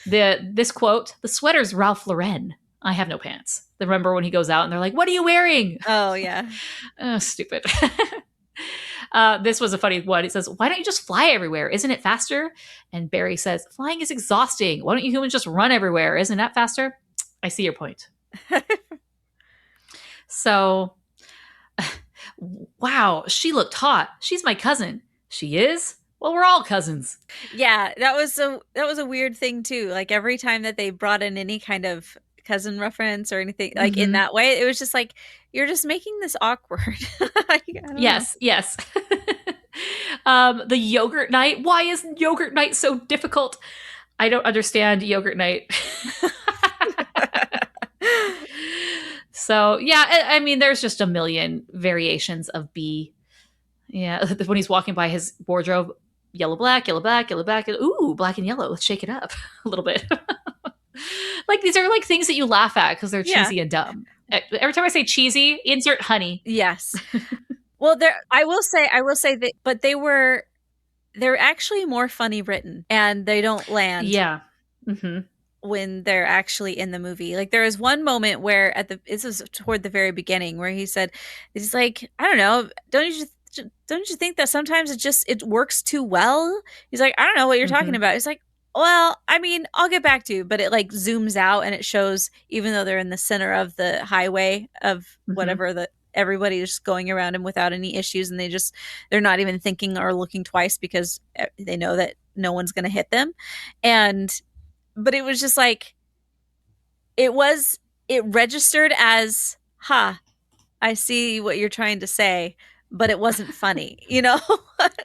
Speaker 4: This quote, the sweater's Ralph Lauren. I have no pants. Remember when he goes out and they're like, what are you wearing?
Speaker 5: Oh, yeah.
Speaker 4: Oh, stupid. This was a funny one. It says, why don't you just fly everywhere? Isn't it faster? And Barry says, flying is exhausting. Why don't you humans just run everywhere? Isn't that faster? I see your point. So... wow, she looked hot. She's my cousin. She is? Well, we're all cousins.
Speaker 5: Yeah, that was a weird thing too. Every time that they brought in any kind of cousin reference or anything in that way, it was just you're just making this awkward.
Speaker 4: Yes. The yogurt night. Why is yogurt night so difficult? I don't understand yogurt night. So yeah, I mean, there's just a million variations of B. Yeah, when he's walking by his wardrobe, yellow, black, yellow, black, yellow, black. Ooh, black and yellow. Let's shake it up a little bit. Like these are like things that you laugh at because they're cheesy and dumb. Every time I say cheesy, insert honey.
Speaker 5: Yes. Well, I will say that, but they're actually more funny written, and they don't land.
Speaker 4: Yeah. Mm-hmm.
Speaker 5: When they're actually in the movie. Like there is one moment where this is toward the very beginning where he's like, I don't know, don't you think that sometimes it works too well? He's like, I don't know what you're talking about. He's like, well, I mean, I'll get back to you, but it like zooms out and it shows, even though they're in the center of the highway of whatever everybody's just going around him without any issues, and they're not even thinking or looking twice because they know that no one's going to hit them. But it was just like, it registered as, I see what you're trying to say, but it wasn't funny, you know?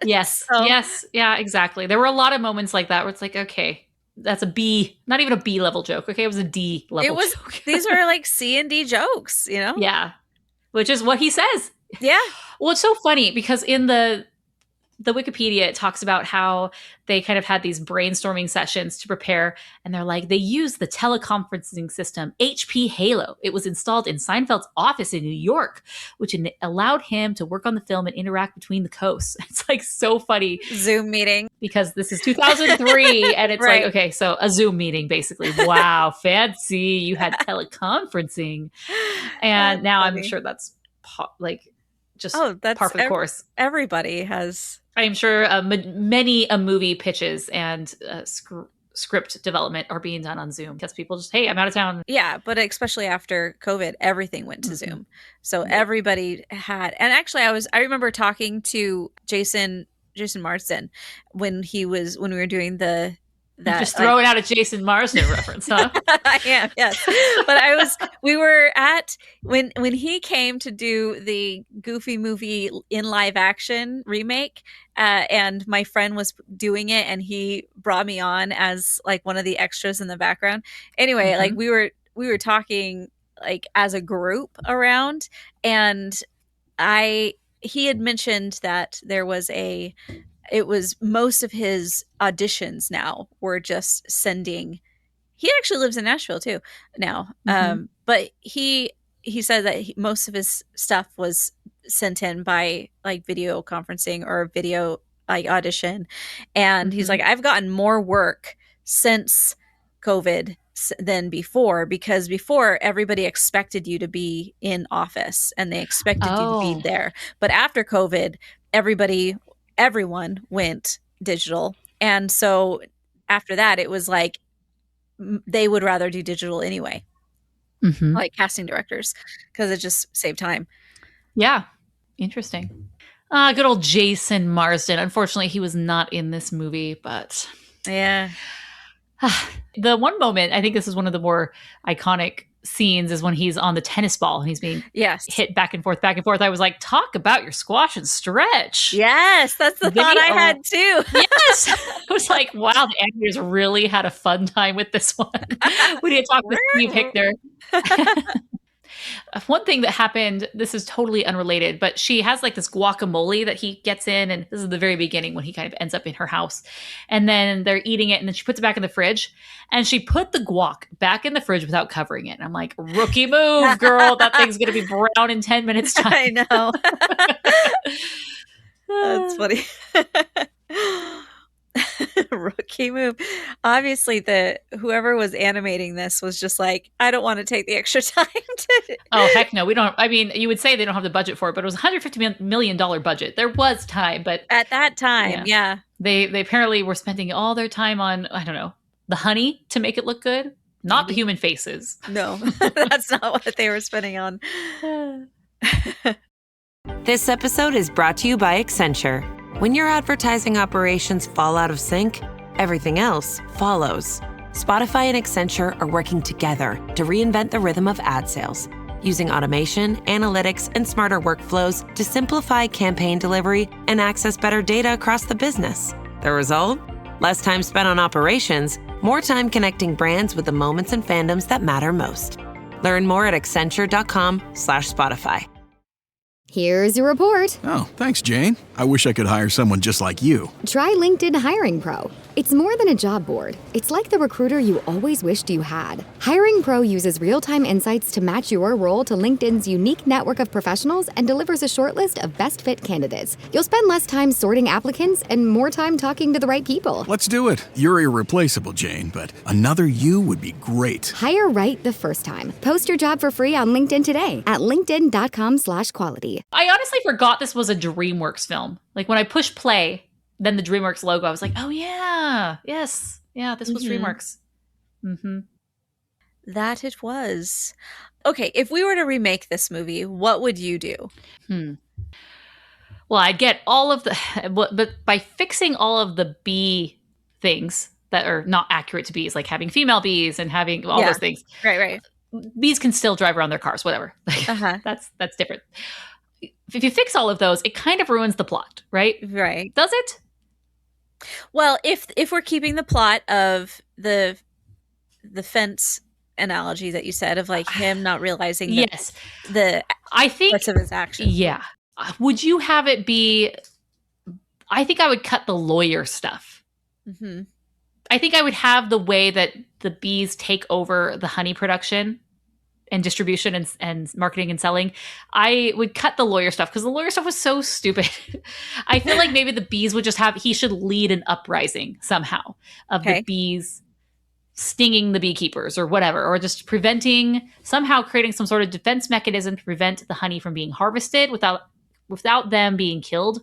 Speaker 4: Yes. Yes. Yeah, exactly. There were a lot of moments like that where it's like, okay, that's a B, not even a B level joke. Okay. It was a D level joke.
Speaker 5: These were like C and D jokes, you know?
Speaker 4: Yeah. Which is what he says.
Speaker 5: Yeah.
Speaker 4: Well, it's so funny because in the Wikipedia, it talks about how they kind of had these brainstorming sessions to prepare. And they're like, they used the teleconferencing system HP Halo. It was installed in Seinfeld's office in New York, which allowed him to work on the film and interact between the coasts. It's like so funny.
Speaker 5: Zoom meeting.
Speaker 4: Because this is 2003. And it's
Speaker 5: Right.
Speaker 4: like, okay, so a Zoom meeting, basically. Wow, fancy. You had teleconferencing. And now I'm sure that's just
Speaker 5: that's
Speaker 4: par for the course.
Speaker 5: Everybody has.
Speaker 4: I'm sure many movie pitches and script development are being done on Zoom because people just, hey, I'm out of town.
Speaker 5: Yeah, but especially after COVID, everything went to Zoom. So everybody had, and actually I remember talking to Jason Marsden when we were doing that.
Speaker 4: Just throwing out a Jason Marsden reference, huh?
Speaker 5: I am, yes. But we were at, when he came to do the Goofy movie in live action remake, and my friend was doing it, and he brought me on as like one of the extras in the background. Anyway, like we were talking like as a group around, and he had mentioned that it was most of his auditions now were just sending. He actually lives in Nashville too now. But he said that most of his stuff was sent in by like video conferencing or video like audition. And he's like, I've gotten more work since COVID than before, because before everybody expected you to be in office and they expected you to be there. But after COVID, everyone went digital. And so after that, it was like they would rather do digital anyway, like casting directors, because it just saved time.
Speaker 4: Yeah. Interesting. Good old Jason Marsden. Unfortunately, he was not in this movie, but
Speaker 5: yeah.
Speaker 4: The one moment, I think this is one of the more iconic scenes, is when he's on the tennis ball and he's being hit back and forth. I was like, talk about your squash and stretch.
Speaker 5: Yes, that's the thought I had too.
Speaker 4: Yes. I was like, wow, the animators really had a fun time with this one. We need to talk with Steve Hickner. One thing that happened, this is totally unrelated, but she has like this guacamole that he gets in, and this is the very beginning when he kind of ends up in her house, and then they're eating it, and then she puts it back in the fridge, and she put the guac back in the fridge without covering it. And I'm like, rookie move, girl. That thing's going to be brown in 10 minutes time.
Speaker 5: I know. That's funny. Rookie move. Obviously, whoever was animating this was just like, I don't want to take the extra time to.
Speaker 4: Oh, heck no. We don't. I mean, you would say they don't have the budget for it, but it was $150 million budget. There was time, but
Speaker 5: at that time, yeah.
Speaker 4: They apparently were spending all their time on, I don't know, the honey to make it look good, not the human faces.
Speaker 5: No, that's not what they were spending on.
Speaker 1: This episode is brought to you by Accenture. When your advertising operations fall out of sync, everything else follows. Spotify and Accenture are working together to reinvent the rhythm of ad sales, using automation, analytics, and smarter workflows to simplify campaign delivery and access better data across the business. The result? Less time spent on operations, more time connecting brands with the moments and fandoms that matter most. Learn more at accenture.com/Spotify.
Speaker 6: Here's your report.
Speaker 2: Oh, thanks, Jane. I wish I could hire someone just like you.
Speaker 6: Try LinkedIn Hiring Pro. It's more than a job board. It's like the recruiter you always wished you had. Hiring Pro uses real-time insights to match your role to LinkedIn's unique network of professionals and delivers a short list of best fit candidates. You'll spend less time sorting applicants and more time talking to the right people.
Speaker 2: Let's do it. You're irreplaceable, Jane, but another you would be great.
Speaker 6: Hire right the first time. Post your job for free on LinkedIn today at linkedin.com/quality.
Speaker 4: I honestly forgot this was a DreamWorks film. Like when I pushed play, then the DreamWorks logo, I was like, oh yeah, yes. Yeah, this was DreamWorks. Mm-hmm.
Speaker 5: That it was. Okay, if we were to remake this movie, what would you do?
Speaker 4: Well, I'd get all of the, but by fixing all of the bee things that are not accurate to bees, like having female bees and having all those things.
Speaker 5: Right.
Speaker 4: Bees can still drive around their cars, whatever. That's different. If you fix all of those, it kind of ruins the plot, right?
Speaker 5: Right.
Speaker 4: Does it?
Speaker 5: Well, if we're keeping the plot of the fence analogy that you said of like him not realizing
Speaker 4: yes,
Speaker 5: I think parts of his actions.
Speaker 4: Yeah. Would you have it be? I think I would cut the lawyer stuff.
Speaker 5: Mm-hmm.
Speaker 4: I think I would have the way that the bees take over the honey production and distribution and marketing and selling. I would cut the lawyer stuff because the lawyer stuff was so stupid. I feel like maybe the bees would just he should lead an uprising somehow of the bees stinging the beekeepers or whatever, or just somehow creating some sort of defense mechanism to prevent the honey from being harvested without them being killed.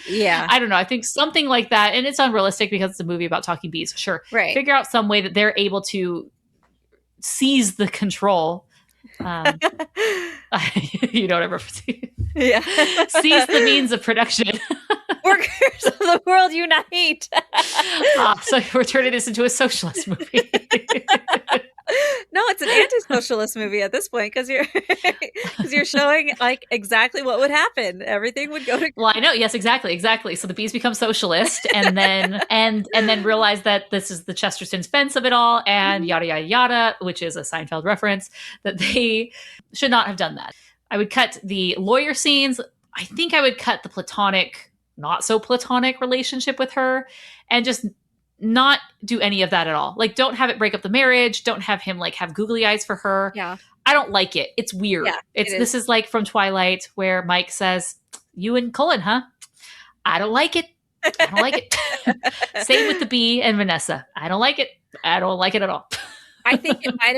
Speaker 5: Yeah.
Speaker 4: I don't know. I think something like that. And it's unrealistic because it's a movie about talking bees. Sure.
Speaker 5: Right.
Speaker 4: Figure out some way that they're able to seize the control. You don't ever see.
Speaker 5: Yeah.
Speaker 4: Seize the means of production.
Speaker 5: Workers of the world unite.
Speaker 4: So we're turning this into a socialist movie.
Speaker 5: No, it's an anti-socialist movie at this point because you're showing like exactly what would happen. Everything would go to.
Speaker 4: Well, I know. Yes, exactly. So the bees become socialist, and then and then realize that this is the Chesterton's fence of it all, and yada yada yada, which is a Seinfeld reference. That they should not have done that. I would cut the lawyer scenes. I think I would cut the platonic, not so platonic relationship with her, and just not do any of that at all. Like, don't have it break up the marriage. Don't have him like have googly eyes for her.
Speaker 5: Yeah.
Speaker 4: I don't like it. It's weird.
Speaker 5: Yeah,
Speaker 4: This is like from Twilight where Mike says, "You and Cullen, huh? I don't like it. I don't like it." Same with the bee and Vanessa. I don't like it. I don't like it at all.
Speaker 5: I think it might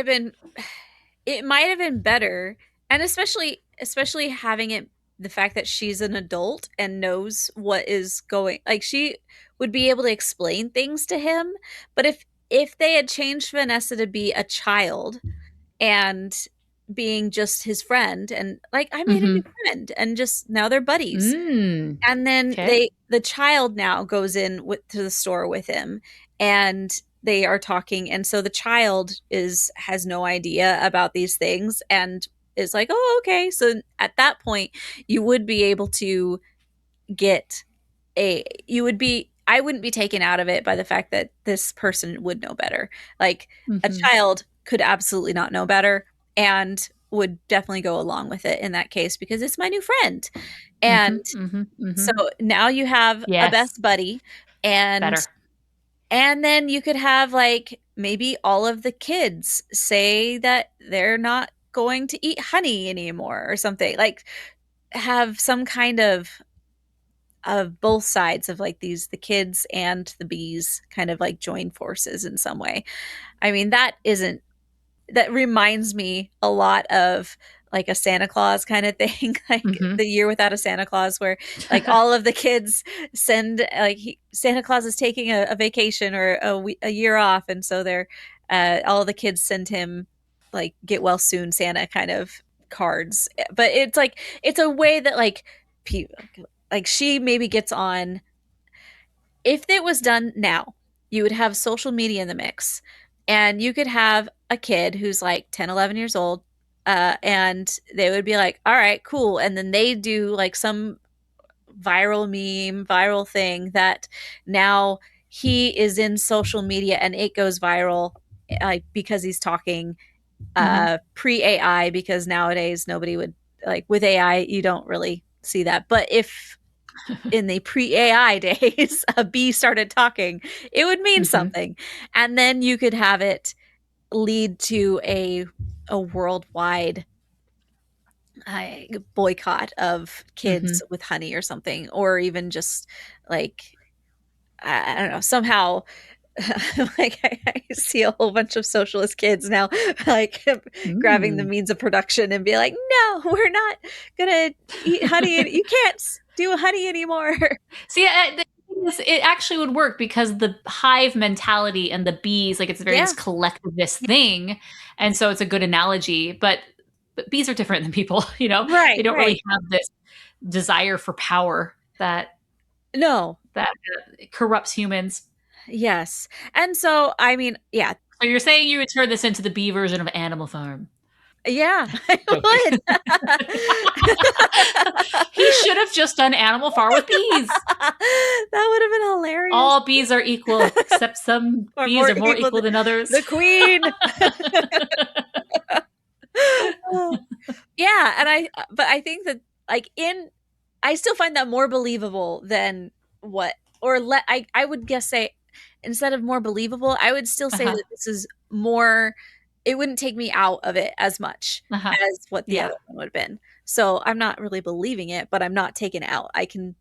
Speaker 5: have been better. And especially having it, the fact that she's an adult and knows what is going, like she would be able to explain things to him. But if they had changed Vanessa to be a child and being just his friend, and like, I made a new friend, and just now they're buddies. And then the child now goes in to the store with him, and they are talking, and so the child has no idea about these things and is like, oh, okay. So at that point, you would be able to I wouldn't be taken out of it by the fact that this person would know better. Like a child could absolutely not know better and would definitely go along with it in that case because it's my new friend. And so now you have a best buddy, and then you could have like maybe all of the kids say that they're not going to eat honey anymore or something, like have some kind of both sides of like the kids and the bees kind of like join forces in some way. I mean, that reminds me a lot of like a Santa Claus kind of thing, like the Year Without a Santa Claus, where like all of the kids send Santa Claus is taking a vacation or a year off, and so they're all the kids send him like get well soon Santa kind of cards. But it's like it's a way that like people, like she maybe gets on. If it was done now, you would have social media in the mix, and you could have a kid who's like 10, 11 years old, and they would be like, all right, cool. And then they do like some viral thing that now he is in social media and it goes viral because he's talking pre-AI, because nowadays nobody would, like, with AI, you don't really see that. But if in the pre-AI days, a bee started talking, it would mean something. And then you could have it lead to a worldwide boycott of kids with honey or something, or even just like, I don't know, somehow like I see a whole bunch of socialist kids now like grabbing the means of production and be like, no, we're not gonna eat honey, you can't do honey anymore.
Speaker 4: See, the thing is, it actually would work because the hive mentality and the bees, like, it's a very this collectivist thing, and so it's a good analogy. But bees are different than people, you know.
Speaker 5: Right,
Speaker 4: they don't really have this desire for power that corrupts humans.
Speaker 5: Yes. And so, I mean, yeah.
Speaker 4: So you're saying you would turn this into the bee version of Animal Farm?
Speaker 5: Yeah, I would.
Speaker 4: He should have just done Animal Farm with bees.
Speaker 5: That would have been hilarious.
Speaker 4: All bees are equal, except some bees are more equal than others.
Speaker 5: The queen. Yeah, and I think that, like, I still find that more believable than I would guess say, instead of more believable, I would still say that this is more, it wouldn't take me out of it as much as what the other one would have been. So I'm not really believing it, but I'm not taken out. I can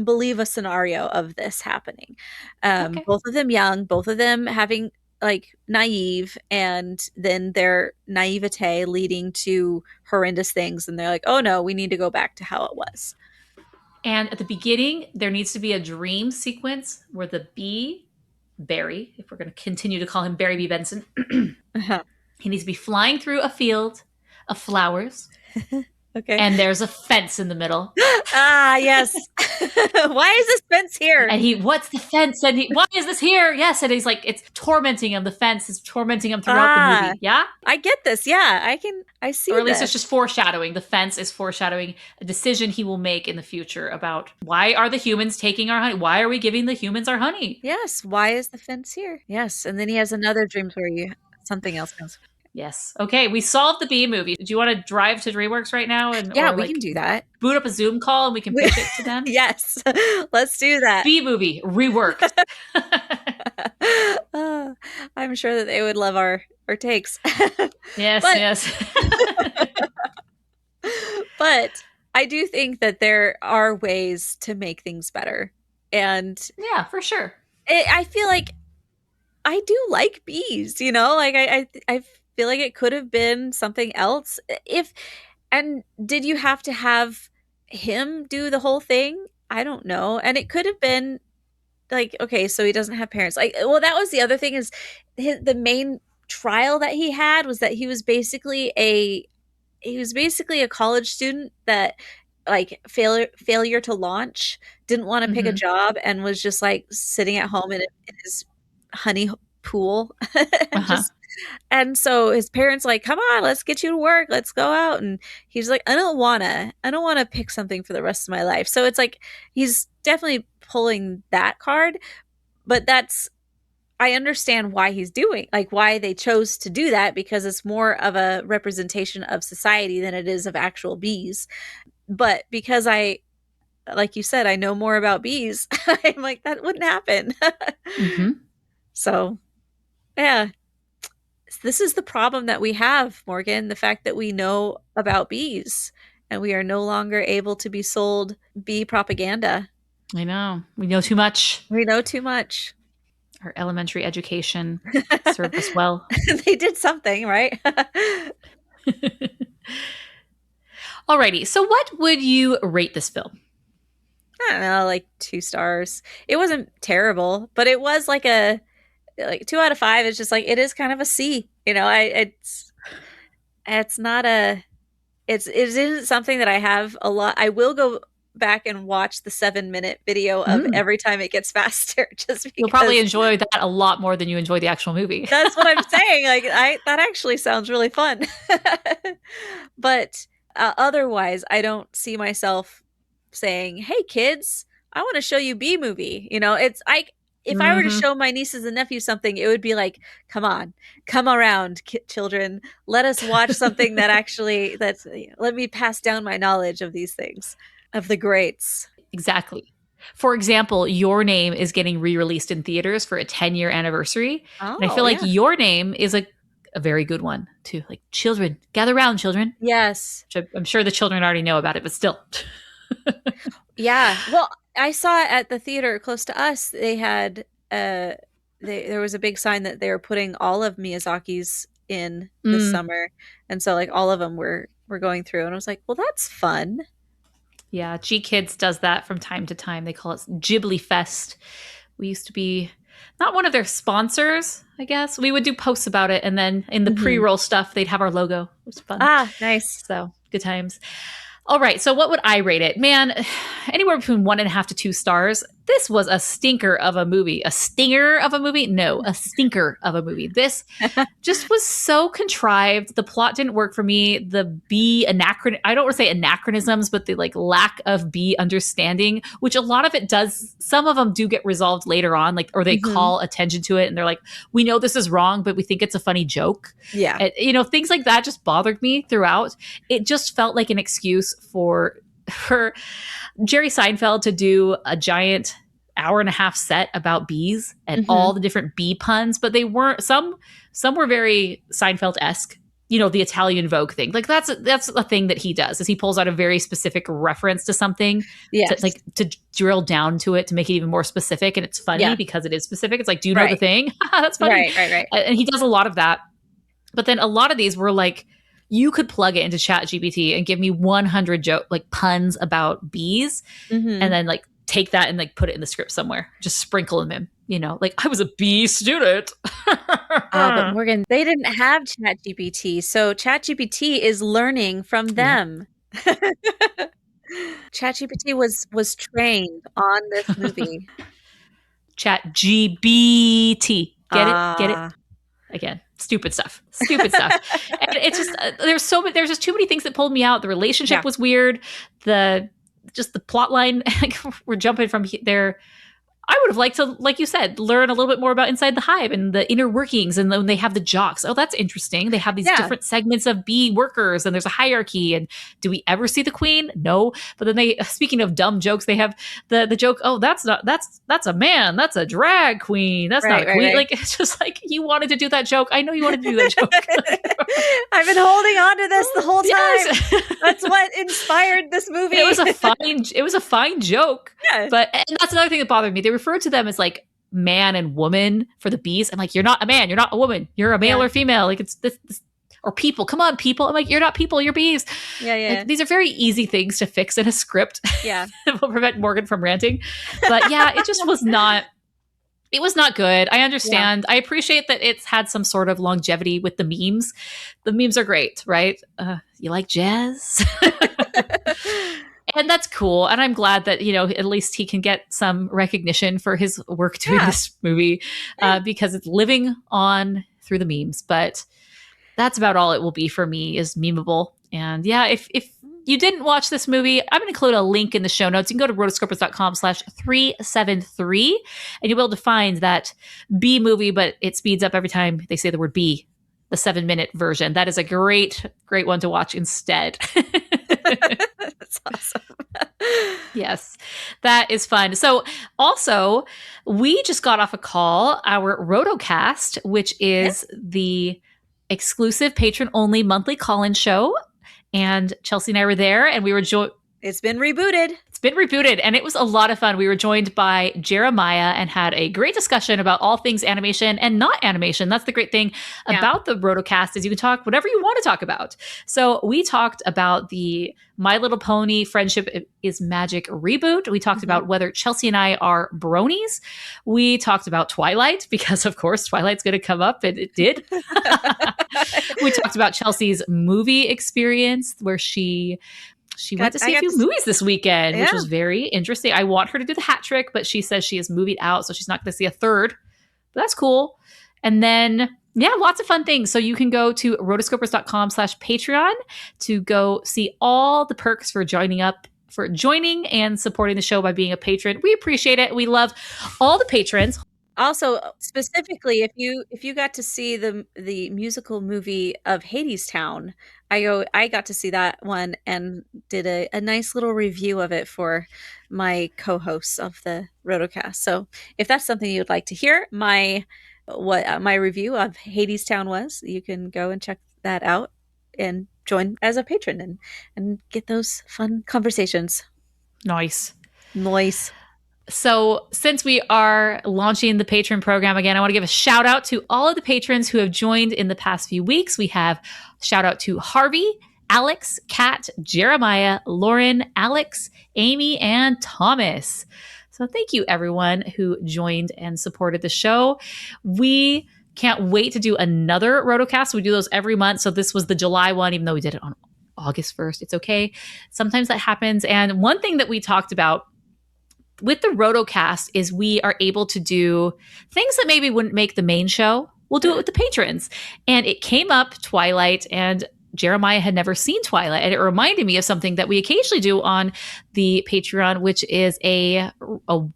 Speaker 5: believe a scenario of this happening. Both of them young, both of them having, like, naive, and then their naivete leading to horrendous things. And they're like, oh no, we need to go back to how it was.
Speaker 4: And at the beginning, there needs to be a dream sequence where the bee, Barry, if we're going to continue to call him Barry B. Benson, he needs to be flying through a field of flowers.
Speaker 5: Okay.
Speaker 4: And there's a fence in the middle.
Speaker 5: Ah, yes. Why is this fence here?
Speaker 4: And what's the fence? And why is this here? Yes. And he's like, it's tormenting him. The fence is tormenting him throughout the movie. Yeah?
Speaker 5: I get this. Yeah, I see.
Speaker 4: Or at least it's just foreshadowing. The fence is foreshadowing a decision he will make in the future about, why are the humans taking our honey? Why are we giving the humans our honey?
Speaker 5: Yes. Why is the fence here? Yes. And then he has another dream where something else comes.
Speaker 4: Yes. Okay, we solved the bee movie. Do you want to drive to DreamWorks right now?
Speaker 5: We can do that.
Speaker 4: Boot up a Zoom call and we can pitch it to them?
Speaker 5: Yes, let's do that.
Speaker 4: Bee movie, reworked.
Speaker 5: I'm sure that they would love our takes.
Speaker 4: Yes.
Speaker 5: But I do think that there are ways to make things better. And
Speaker 4: yeah, for sure.
Speaker 5: I feel like I do like bees, you know? Like, I feel like it could have been something else. And did you have to have him do the whole thing? I don't know. And it could have been like, okay, so he doesn't have parents. Like, well, that was the other thing, is the main trial that he had was that he was basically a college student that, like, failure to launch, didn't want to pick a job, and was just like sitting at home in his honey pool. And so his parents like, come on, let's get you to work, let's go out. And he's like, I don't want to pick something for the rest of my life. So it's like, he's definitely pulling that card, but I understand why he's doing, like, why they chose to do that, because it's more of a representation of society than it is of actual bees. But because like you said, I know more about bees, I'm like, that wouldn't happen. So, yeah. This is the problem that we have, Morgan, the fact that we know about bees and we are no longer able to be sold bee propaganda.
Speaker 4: I know. We know too much. Our elementary education served us well.
Speaker 5: They did something, right?
Speaker 4: Alrighty. So what would you rate this film?
Speaker 5: I don't know, like 2 stars. It wasn't terrible, but it was like 2 out of 5. It's just like, it is kind of a C, you know. It's not it isn't something that I have a lot. I will go back and watch the 7-minute video of every time it gets faster, just because
Speaker 4: you'll probably enjoy that a lot more than you enjoy the actual movie.
Speaker 5: That's what I'm saying. Like, that actually sounds really fun. But otherwise, I don't see myself saying, hey kids, I want to show you Bee Movie. You know, it's if I were to show my nieces and nephews something, it would be like, come on, come around, children. Let us watch something let me pass down my knowledge of these things, of the greats.
Speaker 4: Exactly. For example, Your Name is getting re-released in theaters for a 10-year anniversary. And I feel like Your Name is a very good one too. Like, children, gather round, children.
Speaker 5: Yes.
Speaker 4: Which I'm sure the children already know about it, but still.
Speaker 5: Yeah. Well, I saw at the theater close to us, they had there was a big sign that they were putting all of Miyazaki's in this summer. And so like all of them were going through, and I was like, well, that's fun.
Speaker 4: Yeah, G Kids does that from time to time. They call it Ghibli Fest. We used to be not one of their sponsors, I guess. We would do posts about it, and then in the pre-roll stuff, they'd have our logo. It was fun.
Speaker 5: Ah, nice.
Speaker 4: So, good times. All right, so what would I rate it? Man, anywhere between 1.5 to 2 stars. This was a stinker of a movie. A stinger of a movie? No, a stinker of a movie. This just was so contrived. The plot didn't work for me. The B I don't want to say anachronisms, but the like lack of B understanding, which a lot of it does. Some of them do get resolved later on, like, or they call attention to it, and they're like, we know this is wrong, but we think it's a funny joke.
Speaker 5: Yeah.
Speaker 4: And, things like that just bothered me throughout. It just felt like an excuse for Jerry Seinfeld to do a giant 1.5-hour set about bees and all the different bee puns, but they weren't, some were very Seinfeld-esque, the Italian Vogue thing. Like that's a thing that he does, is he pulls out a very specific reference to something to drill down to it, to make it even more specific. And it's funny because it is specific. It's like, do you know the thing? That's funny.
Speaker 5: Right.
Speaker 4: And he does a lot of that. But then a lot of these were like, you could plug it into ChatGPT and give me 100 puns about bees, and then like take that and like put it in the script somewhere. Just sprinkle them in, like, I was a bee student.
Speaker 5: But Morgan, they didn't have ChatGPT, so ChatGPT is learning from them. ChatGPT was trained on this movie.
Speaker 4: ChatGPT. Get it? Again. Stupid stuff. And it's just there's just too many things that pulled me out. The relationship was weird. The plot line, we're jumping from there. I would have liked to, like you said, learn a little bit more about Inside the Hive and the inner workings. And then they have the jocks. Oh, that's interesting. They have these different segments of bee workers, and there's a hierarchy. And do we ever see the queen? No. But then speaking of dumb jokes, they have the joke. Oh, that's a man. That's a drag queen. That's not a queen. Right. Like, it's just like, you wanted to do that joke. I know you wanted to do that joke.
Speaker 5: I've been holding on to this the whole time. Yes. That's what inspired this movie.
Speaker 4: It was a fine joke. Yeah. And that's another thing that bothered me. They refer to them as like man and woman for the bees. I'm like, you're not a man, you're not a woman, you're a male or female. Like, it's this, or people. Come on, people. I'm like, you're not people, you're bees. Yeah. Like, these are very easy things to fix in a script. Yeah, it will prevent Morgan from ranting. But yeah, it just was not. It was not good. I understand. I appreciate that it's had some sort of longevity with the memes. The memes are great, right? You like jazz? And that's cool. And I'm glad that, at least he can get some recognition for his work doing this movie, because it's living on through the memes. But that's about all it will be for me, is memeable. And if you didn't watch this movie, I'm going to include a link in the show notes. You can go to rotoscopers.com/373, and you'll be able to find that bee movie, but it speeds up every time they say the word bee, the 7-minute version. That is a great, great one to watch instead.
Speaker 5: That's awesome.
Speaker 4: Yes, that is fun. So also, we just got off a call, our Rotocast, which is the exclusive patron-only monthly call-in show. And Chelsea and I were there, and we were
Speaker 5: It's been rebooted.
Speaker 4: And it was a lot of fun. We were joined by Jeremiah and had a great discussion about all things animation and not animation. That's the great thing about the Rotocast, is you can talk whatever you want to talk about. So we talked about the My Little Pony Friendship is Magic reboot. We talked about whether Chelsea and I are bronies. We talked about Twilight, because of course Twilight's going to come up, and it did. We talked about Chelsea's movie experience, where she went to see a few movies this weekend, which was very interesting. I want her to do the hat trick, but she says she is moving out, so she's not going to see a third. But that's cool. And then, lots of fun things. So you can go to rotoscopers.com/Patreon to go see all the perks for joining and supporting the show by being a patron. We appreciate it. We love all the patrons.
Speaker 5: Also, specifically, if you got to see the musical movie of Hadestown, I got to see that one and did a nice little review of it for my co-hosts of the Rotocast. So if that's something you'd like to hear, what my review of Hadestown was, you can go and check that out and join as a patron and get those fun conversations.
Speaker 4: Nice.
Speaker 5: So
Speaker 4: since we are launching the patron program again, I want to give a shout out to all of the patrons who have joined in the past few weeks. We have shout out to Harvey, Alex, Kat, Jeremiah, Lauren, Alex, Amy, and Thomas. So thank you everyone who joined and supported the show. We can't wait to do another Rotocast. We do those every month. So this was the July one, even though we did it on August 1st. It's okay. Sometimes that happens. And one thing that we talked about with the Rotocast is we are able to do things that maybe wouldn't make the main show. We'll do it with the patrons. And it came up Twilight, and Jeremiah had never seen Twilight. And it reminded me of something that we occasionally do on the Patreon, which is a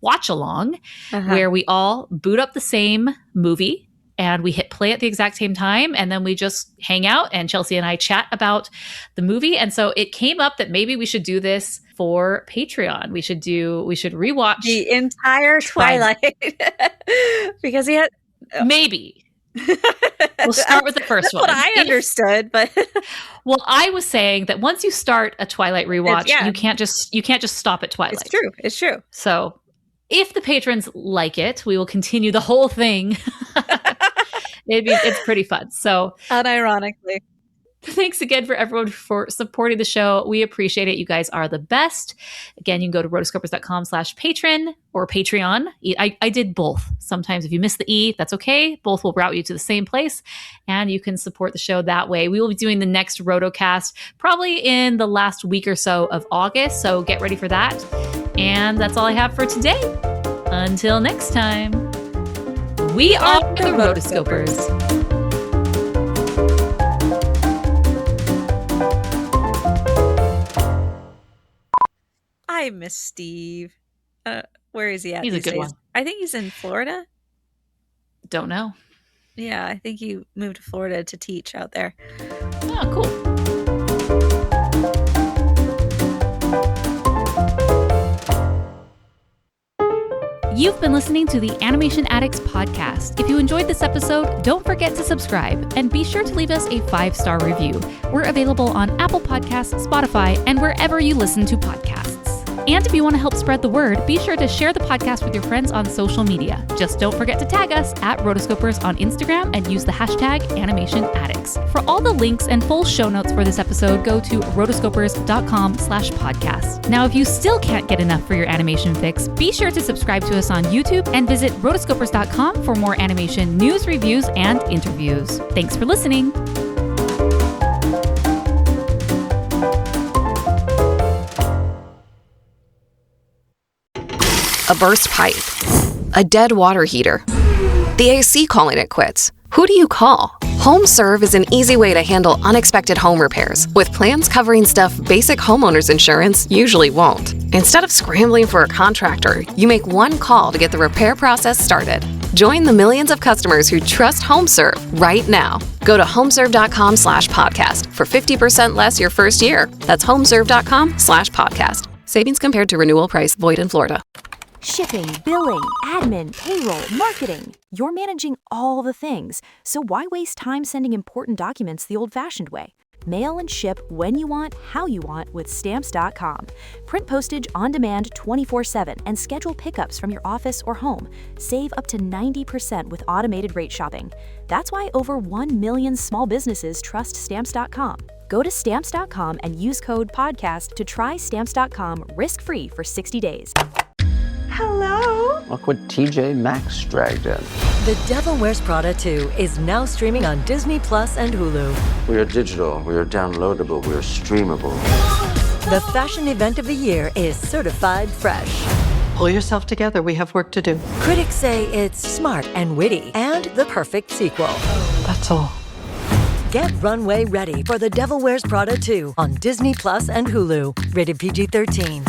Speaker 4: watch along where we all boot up the same movie and we hit play at the exact same time. And then we just hang out and Chelsea and I chat about the movie. And so it came up that maybe we should do this for Patreon. We should rewatch
Speaker 5: the entire Twilight because he had
Speaker 4: maybe. We'll start with the first one.
Speaker 5: That's what I understood, but
Speaker 4: well, I was saying that once you start a Twilight rewatch, you can't just stop at Twilight.
Speaker 5: It's true.
Speaker 4: So if the patrons like it, we will continue the whole thing. It's pretty fun. So
Speaker 5: unironically.
Speaker 4: Thanks again for everyone for supporting the show. We appreciate it. You guys are the best. Again, you can go to rotoscopers.com/patron or Patreon. I did both. Sometimes if you miss the E, that's okay. Both will route you to the same place and you can support the show that way. We will be doing the next Rotocast probably in the last week or so of August. So get ready for that. And that's all I have for today. Until next time, we are the Rotoscopers.
Speaker 5: I miss Steve. Where is he at?
Speaker 4: He's a good
Speaker 5: days?
Speaker 4: one.
Speaker 5: I think he's in Florida.
Speaker 4: Don't know.
Speaker 5: Yeah, I think he moved to Florida to teach out there.
Speaker 4: Oh, cool. You've been listening to the Animation Addicts Podcast. If you enjoyed this episode, don't forget to subscribe and be sure to leave us a 5-star review. We're available on Apple Podcasts, Spotify, and wherever you listen to podcasts. And if you want to help spread the word, be sure to share the podcast with your friends on social media. Just don't forget to tag us at Rotoscopers on Instagram and use the hashtag Animation Addicts. For all the links and full show notes for this episode, go to rotoscopers.com/podcast. Now, if you still can't get enough for your animation fix, be sure to subscribe to us on YouTube and visit rotoscopers.com for more animation news, reviews, and interviews. Thanks for listening.
Speaker 7: A burst pipe, a dead water heater, the AC calling it quits. Who do you call? HomeServe is an easy way to handle unexpected home repairs with plans covering stuff basic homeowners insurance usually won't. Instead of scrambling for a contractor, you make one call to get the repair process started. Join the millions of customers who trust HomeServe right now. Go to homeserve.com/podcast for 50% less your first year. That's homeserve.com/podcast. Savings compared to renewal price void in Florida.
Speaker 8: Shipping, billing, admin, payroll, marketing. You're managing all the things, so why waste time sending important documents the old-fashioned way? Mail and ship when you want, how you want with Stamps.com. Print postage on demand 24/7 and schedule pickups from your office or home. Save up to 90% with automated rate shopping. That's why over 1 million small businesses trust Stamps.com. Go to Stamps.com and use code PODCAST to try Stamps.com risk-free for 60 days.
Speaker 9: Hello?
Speaker 10: Look what TJ Maxx dragged in.
Speaker 9: The Devil Wears Prada 2 is now streaming on Disney Plus and Hulu.
Speaker 10: We are digital, we are downloadable, we are streamable.
Speaker 9: The fashion event of the year is certified fresh.
Speaker 11: Pull yourself together, we have work to do.
Speaker 9: Critics say it's smart and witty and the perfect sequel.
Speaker 11: That's all.
Speaker 9: Get runway ready for The Devil Wears Prada 2 on Disney Plus and Hulu. Rated PG-13.